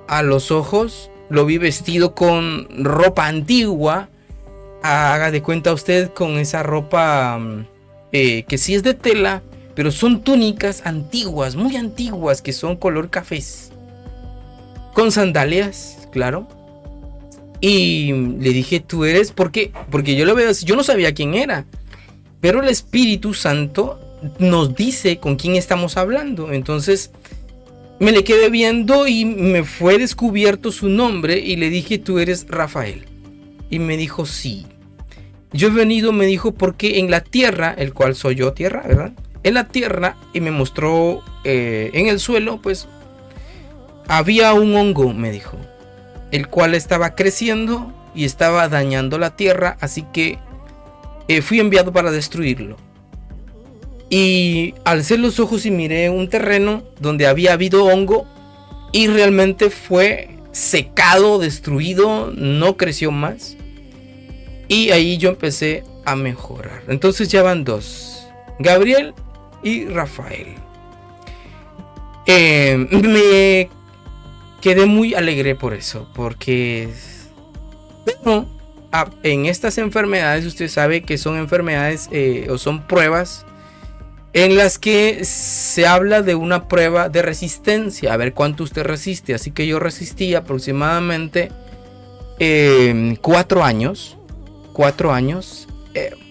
a los ojos. Lo vi vestido con ropa antigua. Haga de cuenta usted, con esa ropa que sí es de tela, pero son túnicas antiguas, muy antiguas, que son color café, con sandalias, claro. Y le dije, ¿tú eres? Porque yo lo veo así. Yo no sabía quién era, pero el Espíritu Santo nos dice con quién estamos hablando. Entonces me le quedé viendo y me fue descubierto su nombre y le dije, ¿tú eres Rafael? Y me dijo, sí. Yo he venido, me dijo, porque en la tierra, el cual soy yo, tierra, ¿verdad? En la tierra, y me mostró en el suelo, pues había un hongo, me dijo, el cual estaba creciendo y estaba dañando la tierra, así que fui enviado para destruirlo. Y alcé los ojos y miré un terreno donde había habido hongo y realmente fue secado, destruido, no creció más. Y ahí yo empecé a mejorar. Entonces ya van dos, Gabriel y Rafael. Me quedé muy alegre por eso, porque en estas enfermedades usted sabe que son enfermedades o son pruebas en las que se habla de una prueba de resistencia, a ver cuánto usted resiste. Así que yo resistí aproximadamente 4 años,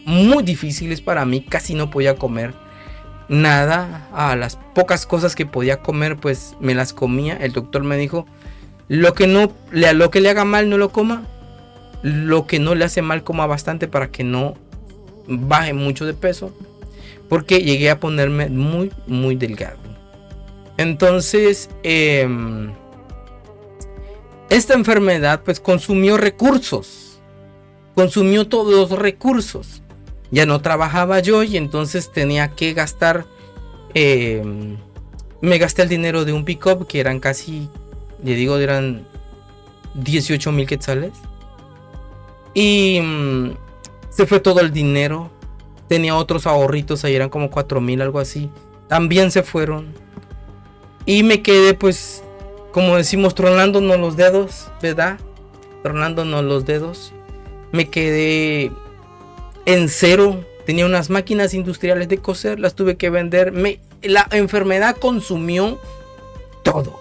muy difíciles para mí. Casi no podía comer nada. A las pocas cosas que podía comer, pues me las comía. El doctor me dijo, lo que le haga mal no lo coma, lo que no le hace mal coma bastante para que no baje mucho de peso, porque llegué a ponerme muy muy delgado. Entonces esta enfermedad pues consumió recursos, consumió todos los recursos. Ya no trabajaba yo y entonces tenía que gastar, me gasté el dinero de un pick-up que eran casi, le digo, eran 18,000 quetzales. Y se fue todo el dinero. Tenía otros ahorritos, ahí eran como 4,000, algo así. También se fueron. Y me quedé, pues, como decimos, tronándonos los dedos, ¿verdad? Tronándonos los dedos. Me quedé en cero. Tenía unas máquinas industriales de coser, las tuve que vender. La enfermedad consumió todo.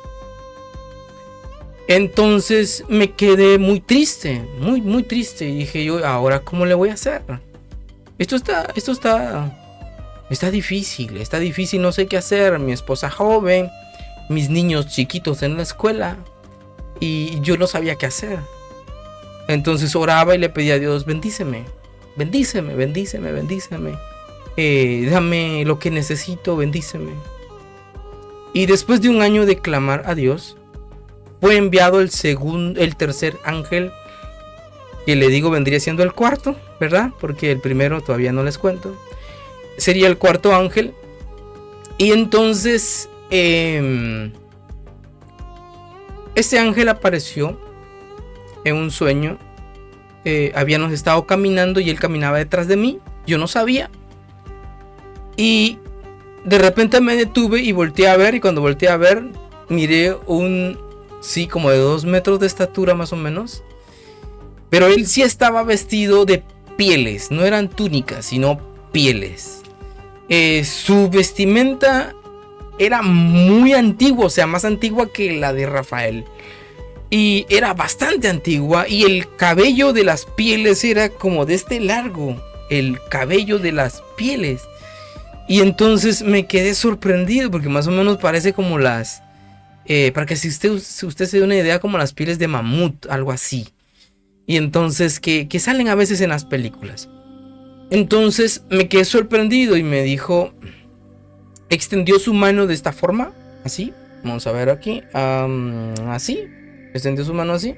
Entonces me quedé muy triste, muy triste. Y dije yo, ¿ahora cómo le voy a hacer? Esto está difícil, no sé qué hacer. Mi esposa joven, mis niños chiquitos en la escuela, y yo no sabía qué hacer. Entonces oraba y le pedía a Dios, bendíceme, dame lo que necesito, bendíceme. Y después de un año de clamar a Dios, fue enviado el tercer ángel, que le digo vendría siendo el cuarto, ¿verdad? Porque el primero todavía no les cuento. Sería el cuarto ángel. Y entonces este ángel apareció en un sueño. Habíamos estado caminando y él caminaba detrás de mí. Yo no sabía. Y de repente me detuve y volteé a ver. Y cuando volteé a ver, miré sí, como de 2 metros de estatura más o menos. Pero él sí estaba vestido de pieles. No eran túnicas, sino pieles. Su vestimenta era muy antigua, o sea, más antigua que la de Rafael. Y era bastante antigua. Y el cabello de las pieles era como de este largo. El cabello de las pieles. Y entonces me quedé sorprendido, porque más o menos parece como las... para que si usted se dé una idea, como las pieles de mamut, algo así. Y entonces que salen a veces en las películas. Entonces me quedé sorprendido y me dijo, extendió su mano de esta forma, así, vamos a ver aquí, así, extendió su mano así,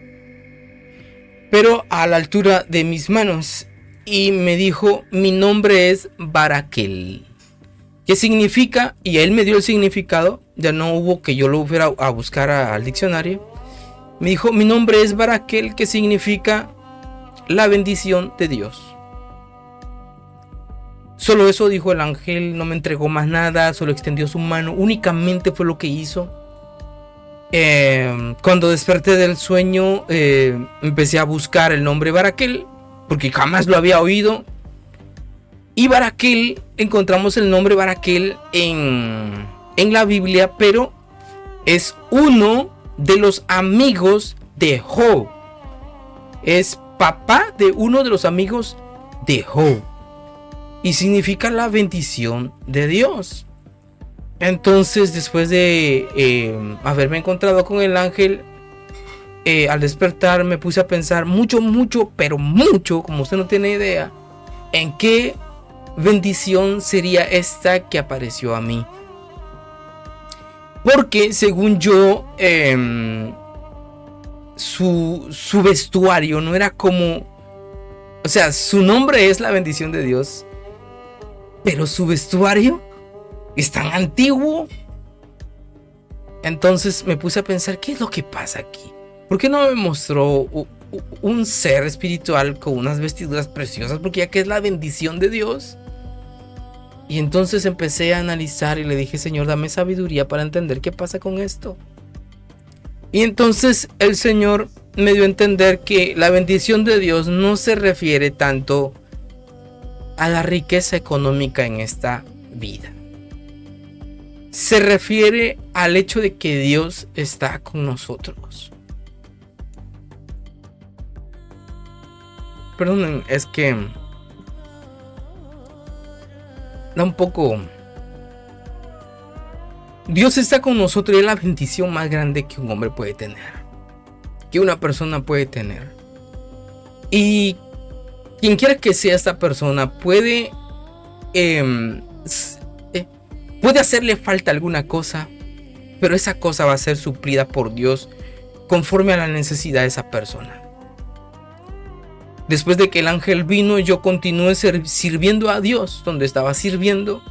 pero a la altura de mis manos, y me dijo, mi nombre es Barakel, que significa, y él me dio el significado, ya no hubo que yo lo fuera a buscar al diccionario. Me dijo, mi nombre es Barakel, que significa la bendición de Dios. Solo eso dijo el ángel, no me entregó más nada, solo extendió su mano, únicamente fue lo que hizo. Cuando desperté del sueño, empecé a buscar el nombre Barakel, porque jamás lo había oído. Y Barakel, encontramos el nombre Barakel en la Biblia, pero es uno de los amigos de Job. Es papá de uno de los amigos de Job. Y significa la bendición de Dios. Entonces, después de haberme encontrado con el ángel, al despertar me puse a pensar mucho, pero mucho, como usted no tiene idea, en qué bendición sería esta que apareció a mí. Porque según yo, su vestuario no era como... O sea, su nombre es la bendición de Dios, pero su vestuario es tan antiguo. Entonces me puse a pensar, ¿qué es lo que pasa aquí? ¿Por qué no me mostró un ser espiritual con unas vestiduras preciosas? Porque ya que es la bendición de Dios. Y entonces empecé a analizar y le dije, Señor, dame sabiduría para entender qué pasa con esto. Y entonces el Señor me dio a entender que la bendición de Dios no se refiere tanto a la riqueza económica en esta vida. Se refiere al hecho de que Dios está con nosotros. Perdonen, es que da un poco... Dios está con nosotros y es la bendición más grande que un hombre puede tener, que una persona puede tener. Y quien quiera que sea esta persona puede hacerle falta alguna cosa, pero esa cosa va a ser suplida por Dios conforme a la necesidad de esa persona. Después de que el ángel vino, yo continué sirviendo a Dios donde estaba sirviendo.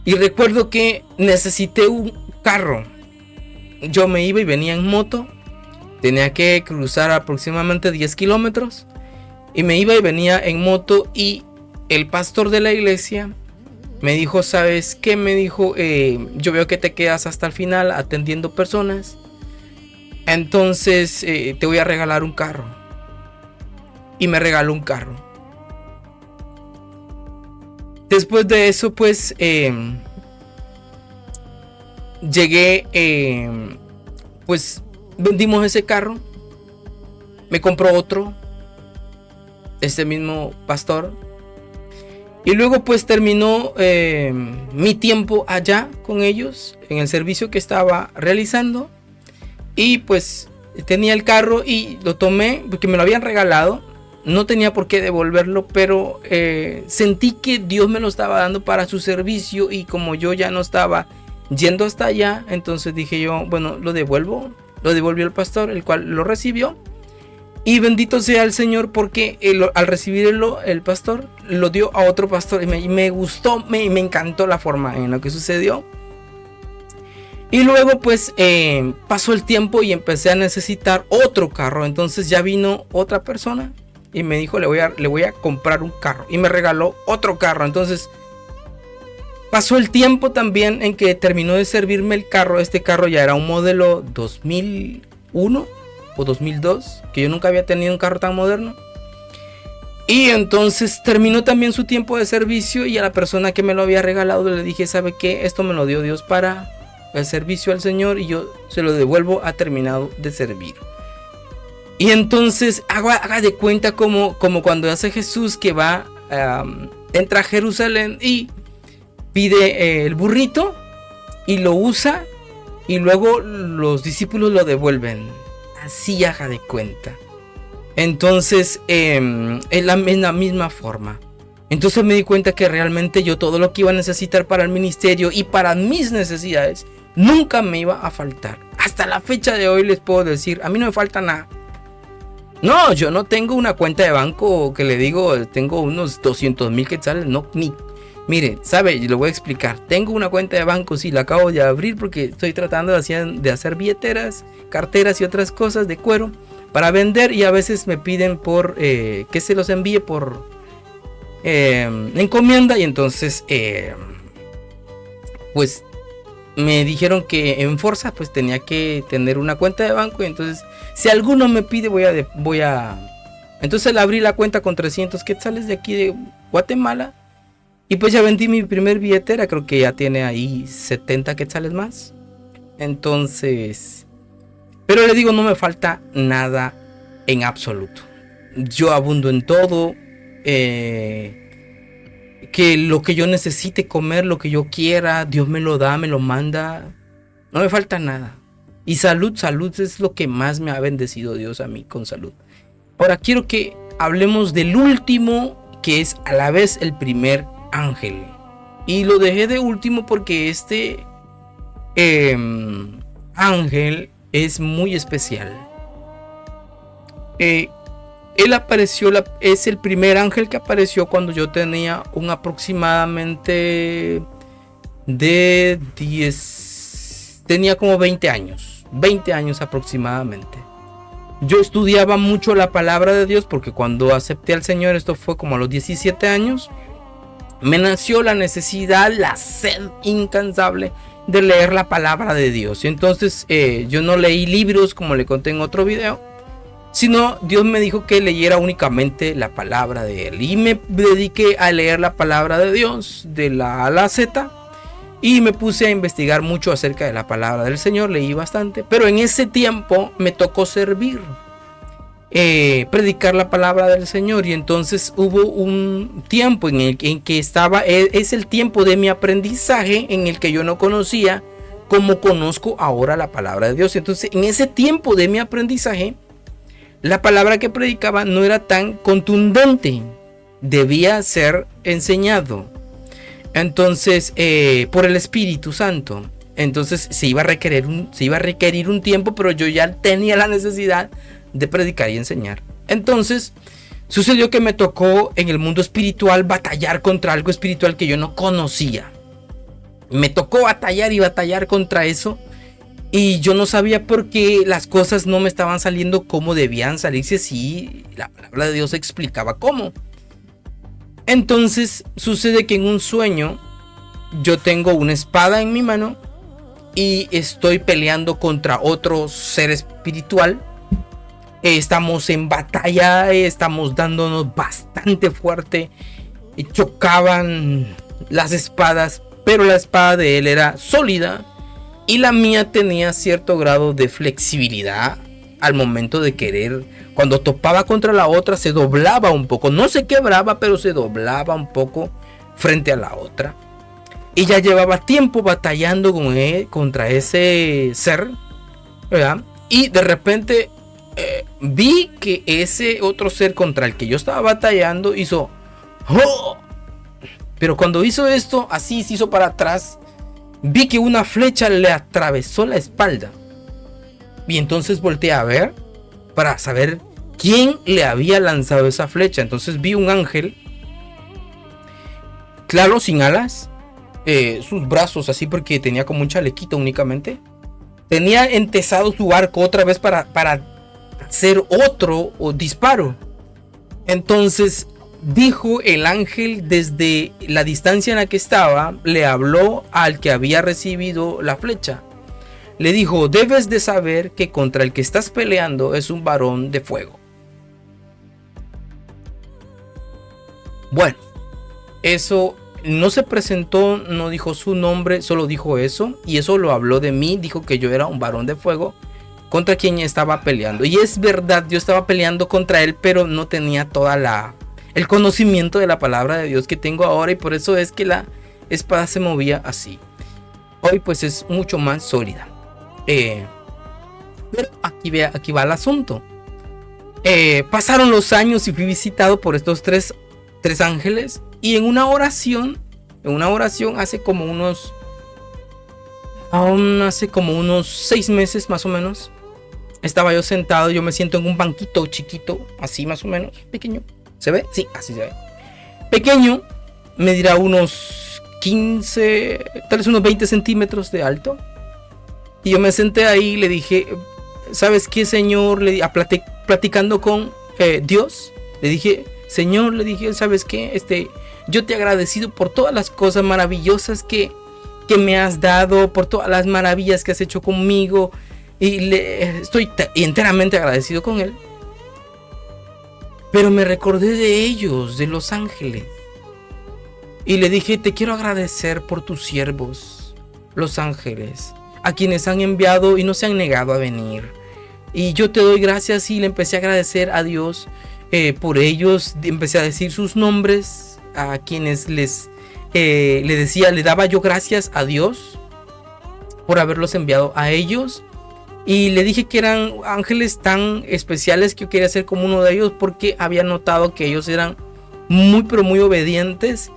Y recuerdo que necesité un carro. Yo me iba y venía en moto. Tenía que cruzar aproximadamente 10 kilómetros. Y me iba y venía en moto. Y el pastor de la iglesia Me dijo, ¿sabes qué? Me dijo, yo veo que te quedas hasta el final atendiendo personas. Entonces te voy a regalar un carro. Y me regaló un carro. Después de eso, pues llegué, pues vendimos ese carro. Me compró otro, este mismo pastor. Y luego pues terminó mi tiempo allá con ellos, en el servicio que estaba realizando. Y pues tenía el carro y lo tomé porque me lo habían regalado. No tenía por qué devolverlo, pero sentí que Dios me lo estaba dando para su servicio. Y como yo ya no estaba yendo hasta allá, entonces dije yo, bueno, lo devuelvo. Lo devolvió el pastor, el cual lo recibió. Y bendito sea el Señor, porque al recibirlo el pastor lo dio a otro pastor. Y me gustó, me encantó la forma en la que sucedió. Y luego pues pasó el tiempo y empecé a necesitar otro carro. Entonces ya vino otra persona y me dijo, le voy a comprar un carro. Y me regaló otro carro. Entonces pasó el tiempo también en que terminó de servirme el carro. Este carro ya era un modelo 2001 o 2002, que yo nunca había tenido un carro tan moderno. Y entonces terminó también su tiempo de servicio. Y a la persona que me lo había regalado le dije, ¿sabe qué? Esto me lo dio Dios para el servicio al Señor y yo se lo devuelvo, ha terminado de servir. Y entonces haga de cuenta como cuando hace Jesús, que va, entra a Jerusalén y pide el burrito y lo usa y luego los discípulos lo devuelven. Así haga de cuenta. Entonces en la misma forma. Entonces me di cuenta que realmente yo todo lo que iba a necesitar para el ministerio y para mis necesidades nunca me iba a faltar. Hasta la fecha de hoy les puedo decir, a mí no me falta nada. No, yo no tengo una cuenta de banco que le digo, tengo unos 200,000 quetzales. No, mire, sabe, lo voy a explicar. Tengo una cuenta de banco, sí, la acabo de abrir porque estoy tratando de hacer billeteras, carteras y otras cosas de cuero para vender. Y a veces me piden por que se los envíe por encomienda. Y entonces pues me dijeron que en Forza pues tenía que tener una cuenta de banco. Y entonces si alguno me pide voy a entonces le abrí la cuenta con 300 quetzales de aquí de Guatemala. Y pues ya vendí mi primer billetera, creo que ya tiene ahí 70 quetzales más. Entonces, pero le digo, no me falta nada en absoluto. Yo abundo en todo. Que lo que yo necesite comer, lo que yo quiera, Dios me lo da, me lo manda. No me falta nada. Y salud es lo que más me ha bendecido Dios a mí, con salud. Ahora quiero que hablemos del último, que es a la vez el primer ángel. Y lo dejé de último porque este ángel es muy especial. Él apareció, es el primer ángel que apareció cuando yo tenía un aproximadamente de 10, tenía como 20 años aproximadamente. Yo estudiaba mucho la palabra de Dios porque cuando acepté al Señor, esto fue como a los 17 años, me nació la necesidad, la sed incansable de leer la palabra de Dios. Y entonces yo no leí libros como le conté en otro video, sino Dios me dijo que leyera únicamente la palabra de Él. Y me dediqué a leer la palabra de Dios de la A a la Z. Y me puse a investigar mucho acerca de la palabra del Señor. Leí bastante. Pero en ese tiempo me tocó servir, predicar la palabra del Señor. Y entonces hubo un tiempo en que estaba, es el tiempo de mi aprendizaje, en el que yo no conocía como conozco ahora la palabra de Dios. Entonces en ese tiempo de mi aprendizaje, la palabra que predicaba no era tan contundente, debía ser enseñado. Entonces, por el Espíritu Santo. Entonces se iba a requerir un tiempo, pero yo ya tenía la necesidad de predicar y enseñar. Entonces, sucedió que me tocó en el mundo espiritual batallar contra algo espiritual que yo no conocía. Me tocó batallar contra eso. Y yo no sabía por qué las cosas no me estaban saliendo como debían salirse, si la palabra de Dios explicaba cómo. Entonces sucede que en un sueño yo tengo una espada en mi mano y estoy peleando contra otro ser espiritual. Estamos en batalla, estamos dándonos bastante fuerte. Y chocaban las espadas, pero la espada de él era sólida y la mía tenía cierto grado de flexibilidad al momento de querer. Cuando topaba contra la otra se doblaba un poco, no se quebraba, pero se doblaba un poco frente a la otra. Y ya llevaba tiempo batallando con él, contra ese ser, ¿verdad? Y de repente vi que ese otro ser contra el que yo estaba batallando hizo ¡oh! Pero cuando hizo esto, así se hizo para atrás, vi que una flecha le atravesó la espalda. Y entonces volteé a ver para saber quién le había lanzado esa flecha. Entonces vi un ángel, claro, sin alas, sus brazos así porque tenía como un chalequito únicamente. Tenía entesado su arco otra vez para hacer otro disparo. Entonces dijo el ángel desde la distancia en la que estaba, le habló al que había recibido la flecha. Le dijo: debes de saber que contra el que estás peleando es un varón de fuego. Bueno, eso no se presentó, no dijo su nombre, solo dijo eso. Y eso lo habló de mí, dijo que yo era un varón de fuego contra quien estaba peleando. Y es verdad, yo estaba peleando contra él, pero no tenía toda el conocimiento de la palabra de Dios que tengo ahora, y por eso es que la espada se movía así. Hoy pues es mucho más sólida. Pero aquí va el asunto. Pasaron los años y fui visitado por estos tres ángeles, y en una oración hace como unos 6 meses más o menos, estaba yo sentado. Yo me siento en un banquito chiquito, así más o menos, pequeño. ¿Se ve? Sí, así se ve. Pequeño, medirá unos 15, tal vez unos 20 centímetros de alto. Y yo me senté ahí y le dije: ¿sabes qué, Señor? Platicando con Dios, le dije: Señor, le dije, ¿sabes qué? Yo te he agradecido por todas las cosas maravillosas que me has dado, por todas las maravillas que has hecho conmigo. Y estoy enteramente agradecido con él. Pero me recordé de ellos, de los ángeles. Y le dije: te quiero agradecer por tus siervos, los ángeles, a quienes han enviado y no se han negado a venir. Y yo te doy gracias. Y le empecé a agradecer a Dios por ellos. Empecé a decir sus nombres, a quienes le daba yo gracias a Dios por haberlos enviado a ellos. Y le dije que eran ángeles tan especiales que yo quería ser como uno de ellos, porque había notado que ellos eran muy pero muy obedientes.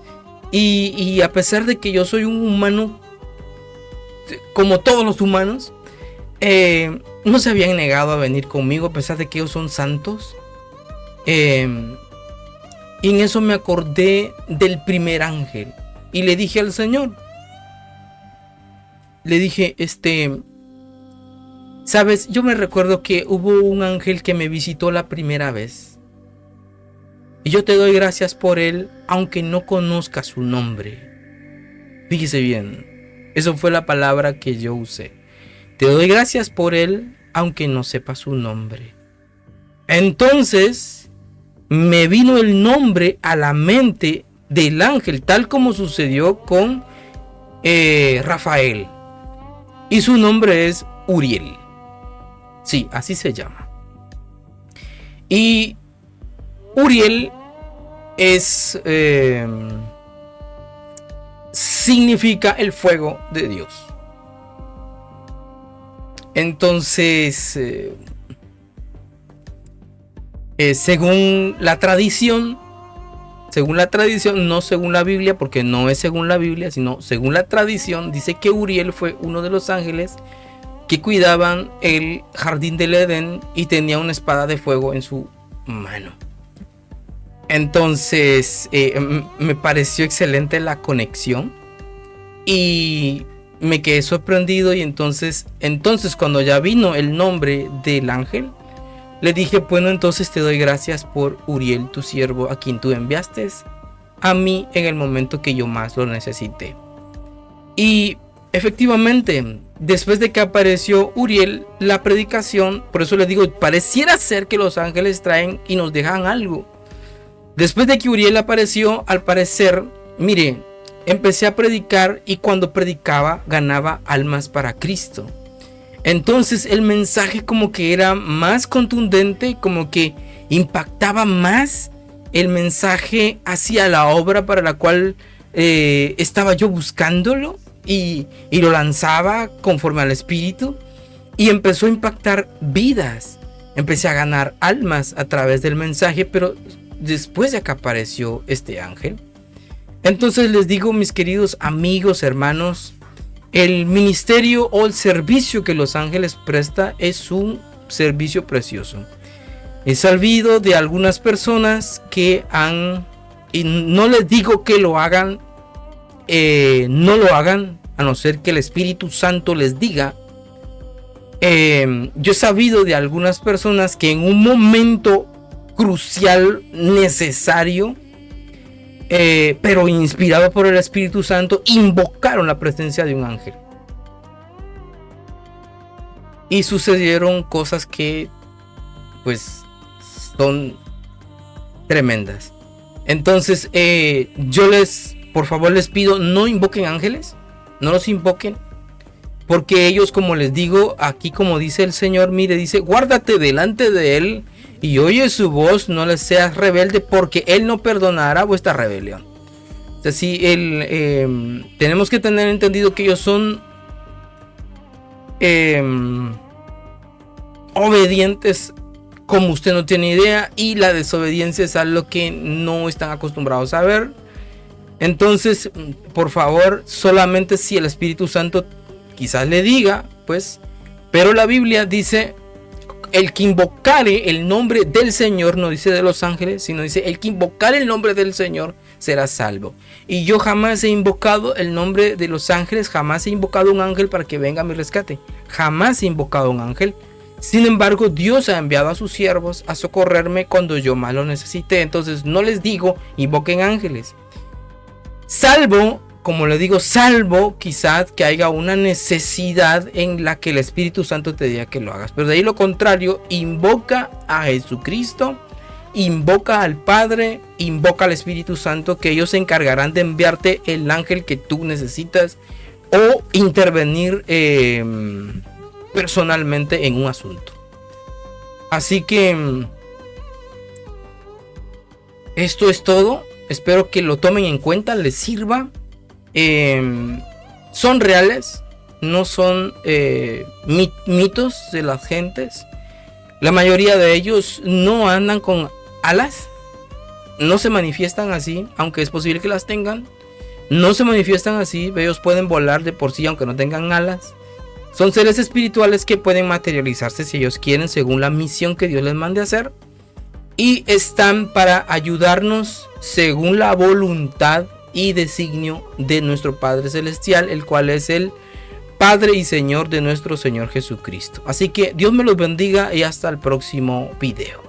Y a pesar de que yo soy un humano como todos los humanos, no se habían negado a venir conmigo, a pesar de que ellos son santos. Y en eso me acordé del primer ángel. Y le dije al Señor, le dije: sabes, yo me recuerdo que hubo un ángel que me visitó la primera vez, y yo te doy gracias por él, aunque no conozca su nombre. Fíjese bien, eso fue la palabra que yo usé. Te doy gracias por él, aunque no sepa su nombre. Entonces me vino el nombre a la mente del ángel, tal como sucedió con Rafael, y su nombre es Uriel. Sí, así se llama. Y Uriel significa el fuego de Dios. Entonces, según la tradición, no según la Biblia, porque no es según la Biblia, sino según la tradición, dice que Uriel fue uno de los ángeles que cuidaban el jardín del Edén y tenía una espada de fuego en su mano. Entonces me pareció excelente la conexión y me quedé sorprendido. Y entonces cuando ya vino el nombre del ángel, le dije: bueno, entonces te doy gracias por Uriel, tu siervo, a quien tú enviaste a mí en el momento que yo más lo necesité. Y efectivamente, después de que apareció Uriel, la predicación, por eso les digo, pareciera ser que los ángeles traen y nos dejan algo. Después de que Uriel apareció, al parecer, mire, empecé a predicar y cuando predicaba ganaba almas para Cristo. Entonces el mensaje como que era más contundente, como que impactaba más el mensaje hacia la obra para la cual estaba yo buscándolo y lo lanzaba conforme al Espíritu y empezó a impactar vidas. Empecé a ganar almas a través del mensaje, pero después de que apareció este ángel. Entonces les digo, mis queridos amigos, hermanos, el ministerio o el servicio que los ángeles presta es un servicio precioso. He sabido de algunas personas que han, y no les digo que lo hagan, no lo hagan, a no ser que el Espíritu Santo les diga. Yo he sabido de algunas personas que en un momento crucial, necesario, pero inspirado por el Espíritu Santo, invocaron la presencia de un ángel. Y sucedieron cosas que, pues, son tremendas. Entonces, yo por favor les pido, no invoquen ángeles, no los invoquen, porque ellos, como les digo, aquí como dice el Señor, mire, dice, guárdate delante de él y oye su voz, no le seas rebelde, porque él no perdonará vuestra rebelión. Es decir, tenemos que tener entendido que ellos son obedientes como usted no tiene idea, y la desobediencia es algo que no están acostumbrados a ver. Entonces, por favor, solamente si el Espíritu Santo quizás le diga, pues, pero la Biblia dice, el que invocare el nombre del Señor, no dice de los ángeles, sino dice, el que invocare el nombre del Señor será salvo. Y yo jamás he invocado el nombre de los ángeles, jamás he invocado un ángel para que venga a mi rescate, jamás he invocado un ángel. Sin embargo, Dios ha enviado a sus siervos a socorrerme cuando yo más lo necesité. Entonces no les digo, invoquen ángeles. Salvo, como le digo, salvo quizás que haya una necesidad en la que el Espíritu Santo te diga que lo hagas. Pero de ahí lo contrario, invoca a Jesucristo, invoca al Padre, invoca al Espíritu Santo, que ellos se encargarán de enviarte el ángel que tú necesitas o intervenir personalmente en un asunto. Así que esto es todo. Espero que lo tomen en cuenta, les sirva. Son reales, no son mitos de las gentes. La mayoría de ellos no andan con alas, no se manifiestan así, aunque es posible que las tengan. No se manifiestan así, ellos pueden volar de por sí aunque no tengan alas. Son seres espirituales que pueden materializarse si ellos quieren, según la misión que Dios les mande a hacer. Y están para ayudarnos según la voluntad y designio de nuestro Padre Celestial, el cual es el Padre y Señor de nuestro Señor Jesucristo. Así que Dios me los bendiga y hasta el próximo video.